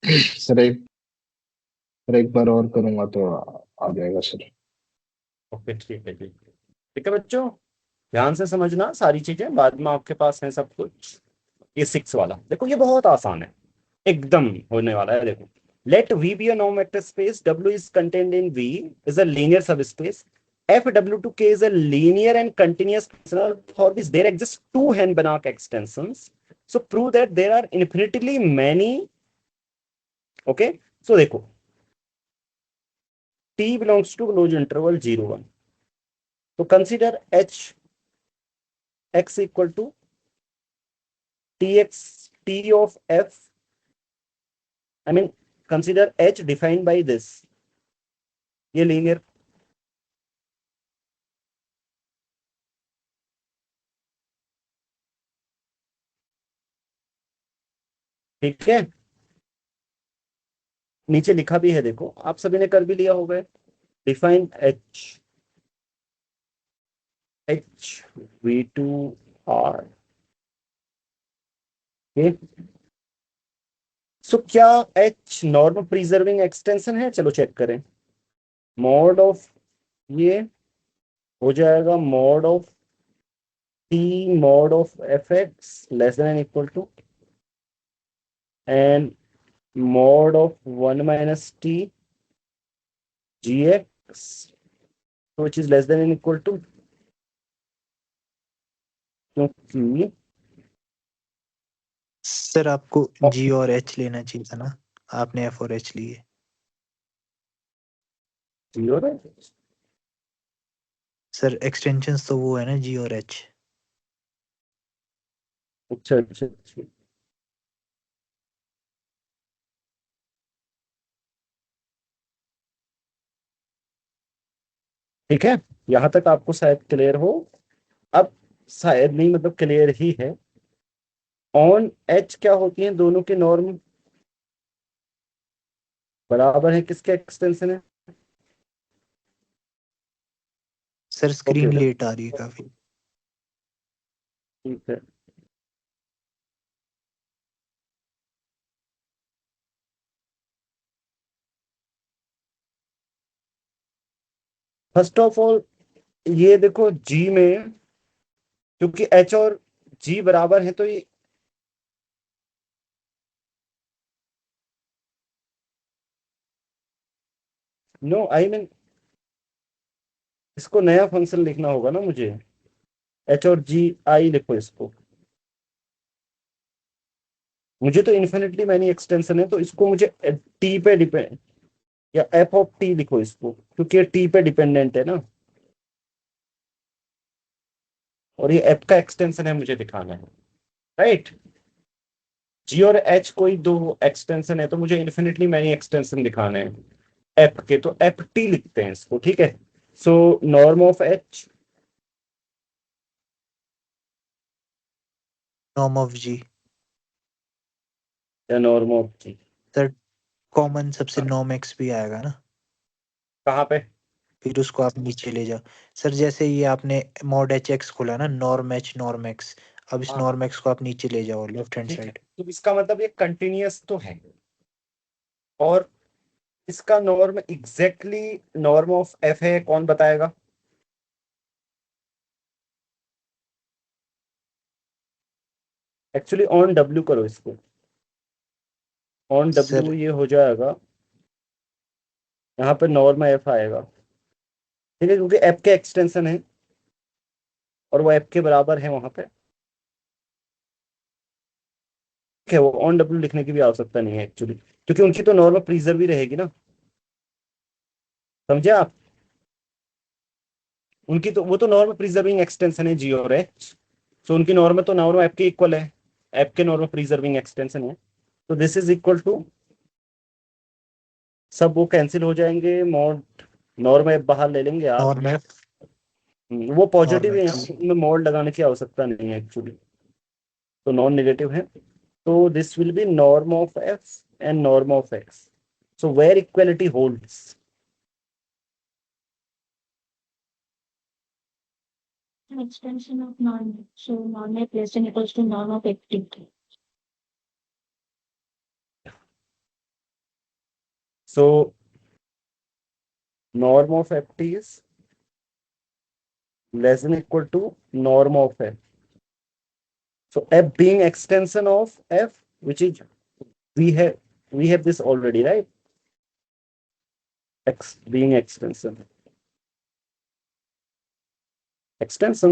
सर एक बार और करूंगा तो आ जाएगा सर। ओके ठीक है जी, ठीक है बच्चों, ध्यान से समझना सारी चीजें, बाद में आपके पास है सब कुछ। ये 6 वाला देखो, ये बहुत आसान है, एकदम होने वाला है। देखो, let V be a norm vector space, W is contained in V is a linear subspace, f W2K is a linear and continuous functional for which there exist two Hen-Banach extensions. So prove that there are infinitely many. Okay, so देखो, T belongs to closed interval 0 1. So consider H x equal to Tx T of f. I mean, consider H defined by this, ये लीनियर, ठीक है? नीचे लिखा भी है देखो, आप सभी ने कर भी लिया होगा। Define H V2R। सो क्या H नॉर्म प्रिजर्विंग एक्सटेंशन है? चलो चेक करें। मॉड ऑफ ये हो जाएगा mod of T mod of F x less than equal to and mod of 1 minus T G x which is less than equal to, क्योंकि सर आपको जी और एच लेना चाहिए था ना, आपने एफ और एच लिए। जीरो है। सर एक्सटेंशंस तो वो है ना, जी और एच। अच्छा अच्छा अच्छा। ठीक है, यहाँ तक आपको शायद क्लियर हो। अब शायद नहीं, मतलब क्लियर ही है। ऑन एच क्या होती है, दोनों के नॉर्म बराबर है, किसके एक्सटेंशन है? सर स्क्रीन ओके लेट आ रही है काफी। ठीक है। फर्स्ट ऑफ ऑल ये देखो जी में, क्योंकि एच और जी बराबर है तो ये नो आई मीन इसको नया फंक्शन लिखना होगा ना मुझे। एच और जी आई लिखो इसको। मुझे तो इन्फिनिटली मैनी एक्सटेंशन है, तो इसको मुझे टी पे डिपेंड या एफ ऑफ टी लिखो इसको, क्योंकि ये टी पे डिपेंडेंट है ना, और ये एफ का एक्सटेंशन है मुझे दिखाना है, राइट। जी और एच कोई दो एक्सटेंशन है, तो मुझे इन्फिनिटली मैनी एक्सटेंशन दिखाने हैं एफ के, तो एफ टी लिखते हैं इसको, ठीक है। So norm of h norm of G. या norm of G sir common सबसे नॉर्म एक्स भी आएगा ना, कहाँ पे? फिर उसको आप नीचे ले जाओ। सर जैसे ये आपने मॉड एच एक्स खोला ना, नॉर्म एच नॉर्म एक्स, अब इस हाँ नॉर्म एक्स को आप नीचे ले जाओ लेफ्ट हैंड ठीक है, साइड। तो इसका मतलब ये कंटिन्यूअस तो है, और इसका norm exactly norm of F है, कौन बताएगा? एक्चुअली ऑन डब्ल्यू करो इसको, ऑन डब्ल्यू सर ये हो जाएगा, यहाँ पे नॉर्म एफ आएगा, ठीक है, क्योंकि एफ के एक्सटेंशन है और वो एफ के बराबर है वहां पे, ठीक है। वो ऑन डब्ल्यू लिखने की भी आवश्यकता नहीं है एक्चुअली, क्योंकि उनकी तो नॉर्मल प्रिजर्व ही रहेगी ना, समझे आप? उनकी तो वो तो नॉर्मल प्रिजर्विंग एक्सटेंशन है जी और एच, तो उनकी नॉर्मल तो नॉर्मल एफ के इक्वल है, एफ के नॉर्मल प्रिजर्विंग एक्सटेंशन है, तो दिस इज इक्वल टू, सब वो कैंसिल हो जाएंगे, मॉड नॉर्म एफ बाहर ले लेंगे आप। नॉर्म एफ वो नॉर्म पॉजिटिव है, एक्स। यहाँ में मॉड लगाने की आवश्यकता नहीं है एक्चुअली, तो नॉन नेगेटिव है, तो this will be norm of F and norm of x, so where equality holds. Extension of norm. So norm f less than equals to norm of ft. So norm of ft is less than equal to norm of f. So f being extension of f, which is we have this already, right? X being extension,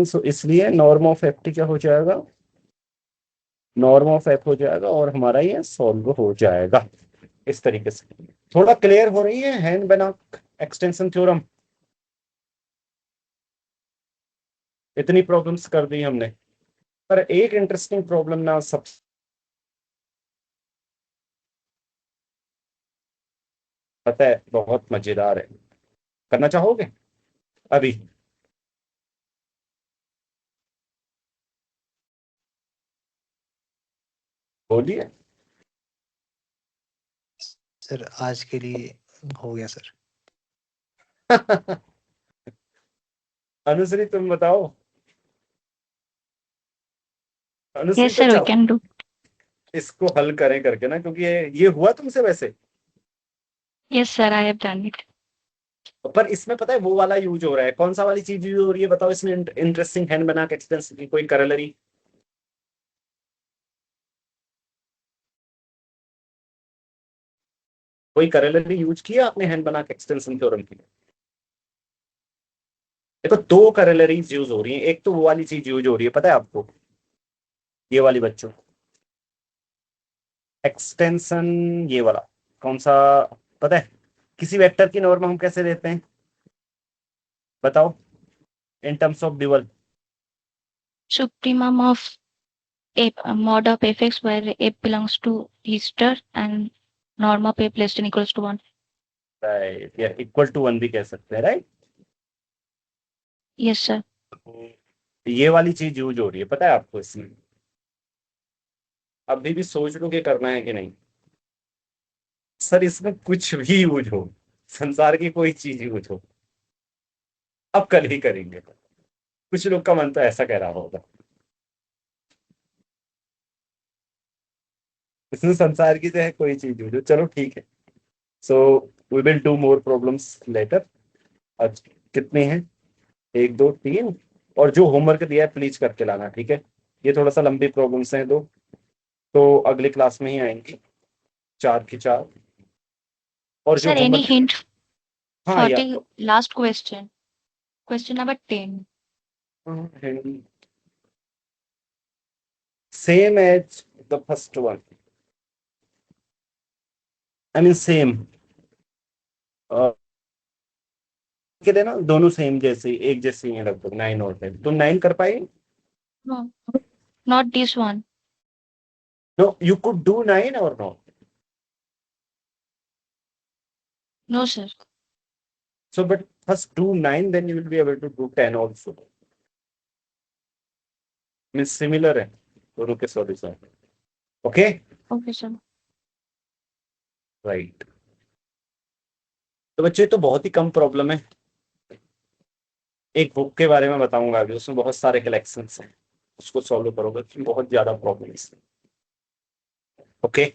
so इसलिए norm of ft क्या हो जाएगा? नॉर्म ऑफ एफ हो जाएगा और हमारा ये सॉल्व हो जाएगा इस तरीके से। थोड़ा क्लियर हो रही है हैंड बेनाक एक्सटेंशन थ्योरम? इतनी प्रॉब्लम्स कर दी हमने, पर एक इंटरेस्टिंग प्रॉब्लम ना सब पता है, बहुत मजेदार है, करना चाहोगे अभी? बोलिए। सर आज के लिए हो गया सर। अनुश्री तुम बताओ। अनुश्री Yes, तो sir, we चाहो can do. इसको हल करें करके ना, क्योंकि ये हुआ तुमसे वैसे। Yes, sir, I have done it. पर इसमें पता है वो वाला यूज हो रहा है, कौन सा वाली चीज यूज हो रही है बताओ इसमें? इंटरेस्टिंग हैंड बना के एक्सटेंशन की कोई करेलरी? कोई करेलरी यूज किया आपने हैंड बना के एक्सटेंशन थ्योरम की? देखो दो करेलरीज यूज हो रही हैं, एक तो वो वाली चीज यूज हो रही है पता है आपको, ये वाली बच्चों, एक्सटेंशन ये वाला, कौन सा पता है? किसी वेक्टर की नॉर्म हम कैसे देते हैं बताओ, in terms of dual? Supremum of a mod of fx where a belongs to register and norm of a less than equals to 1. Right, या इक्वल टू 1 भी कह सकते हैं, राइट? Yes, sir. ये वाली चीज यूज हो रही है पता है आपको इसमें। अभी भी सोच लो कि करना है कि नहीं। सर इसमें कुछ भी यूज हो, संसार की कोई चीज यूज हो, अब कल ही करेंगे। कुछ लोग का मन तो ऐसा कह रहा होगा, इसमें संसार की जो है कोई चीज यूज हो। चलो ठीक है, so we will do more problems later. आज कितने हैं? 1 2 3, और जो होमवर्क दिया है प्लीज करके लाना, ठीक है? ये थोड़ा सा लंबी प्रॉब्लम्स हैं दो, तो अगली क्लास में ही आएंगी 4 की 4। और जो Sir, any होमवर्क, hint हाँ for यार, the last question? Question number 10. Same as the first one, I mean same के देना, दोनों सेम जैसे एक जैसे ही हैं लगभग 9 और 10। तुम 9 कर पाए? No, not this one. No, you could do 9 और not? No, sir. So, but first do 9, then you will be able to do 10 also. Means similar है दोनों के solution. Okay, Okay, sir. Right. तो बच्चों ये तो बहुत ही कम प्रॉब्लम है। एक बुक के बारे में बताऊंगा अभी, उसमें बहुत सारे कलेक्शंस हैं, उसको सॉल्व करोगे तो बहुत ज्यादा प्रॉब्लम है। ओके,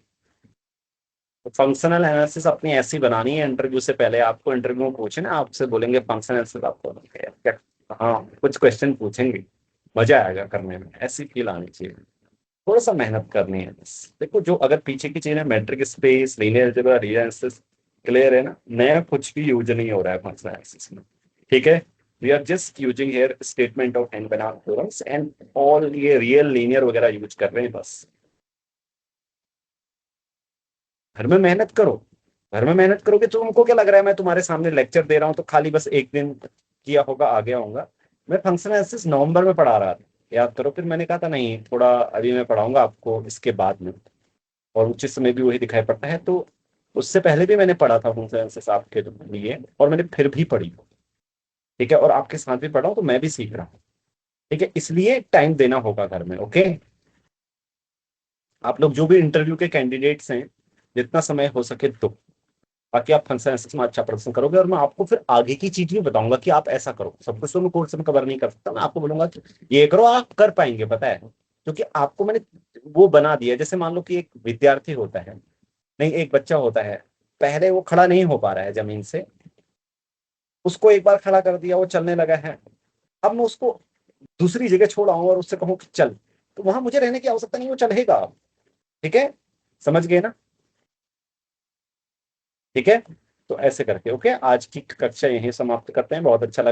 तो फंक्शनल एनालिसिस अपनी ऐसी बनानी है, इंटरव्यू से पहले आपको इंटरव्यू में पूछे ना, आपसे बोलेंगे फंक्शनल एनालिसिस, आपको क्या, हाँ कुछ क्वेश्चन पूछेंगे, मजा आएगा करने में, ऐसी फील आनी चाहिए। थोड़ा सा मेहनत करनी है बस। देखो जो अगर पीछे की चीज है, matric space, linear algebra, real analysis, clear है ना, नया कुछ भी यूज नहीं हो रहा है फंक्शनल एनालिसिस में, ठीक है? We are just using here statement of N बनाम थ्योरम्स एंड ऑल, ये रियल लीनियर वगैरह यूज कर रहे हैं बस। घर में मेहनत करो, घर में मेहनत करोगे तो तुमको क्या लग रहा है मैं तुम्हारे सामने लेक्चर दे रहा हूँ तो खाली बस एक दिन किया होगा आ गया होगा? मैं फंक्शनल एनालिसिस नवंबर में पढ़ा रहा था, याद करो। फिर मैंने कहा था नहीं, थोड़ा अभी मैं पढ़ाऊंगा आपको इसके बाद में, और उचित समय भी वही दिखाई पड़ता है। तो उससे पहले भी मैंने पढ़ा था फंक्शनल एनालिसिस आपके लिए, और मैंने फिर भी पढ़ी, ठीक है? और आपके साथ भी पढ़ा हूं तो मैं भी सीख रहा हूँ, ठीक है? इसलिए टाइम देना होगा घर में। ओके, आप लोग जो भी इंटरव्यू के कैंडिडेट्स हैं, जितना समय हो सके दो, ताकि आप फंक्शनल एनालिसिस में अच्छा प्रदर्शन करोगे। और मैं आपको फिर आगे की चीज भी बताऊंगा कि आप ऐसा करो। सब कुछ तो मैं कोर्स में कवर नहीं कर सकता, मैं आपको बोलूंगा कि ये करो, आप कर पाएंगे पता है, क्योंकि आपको मैंने वो बना दिया। जैसे मान लो कि एक विद्यार्थी होता है, नहीं एक बच्चा होता है, पहले वो खड़ा नहीं हो पा रहा है जमीन से, उसको एक बार खड़ा कर दिया, वो चलने लगा है। अब मैं उसको दूसरी जगह छोड़ आऊं और उससे कहूं कि चल, तो वहां मुझे रहने की आवश्यकता नहीं, वो चलेगा, ठीक है? समझ गए ना? ठीक है, तो ऐसे करके ओके, आज की कक्षा यहीं समाप्त करते हैं। बहुत अच्छा लगा।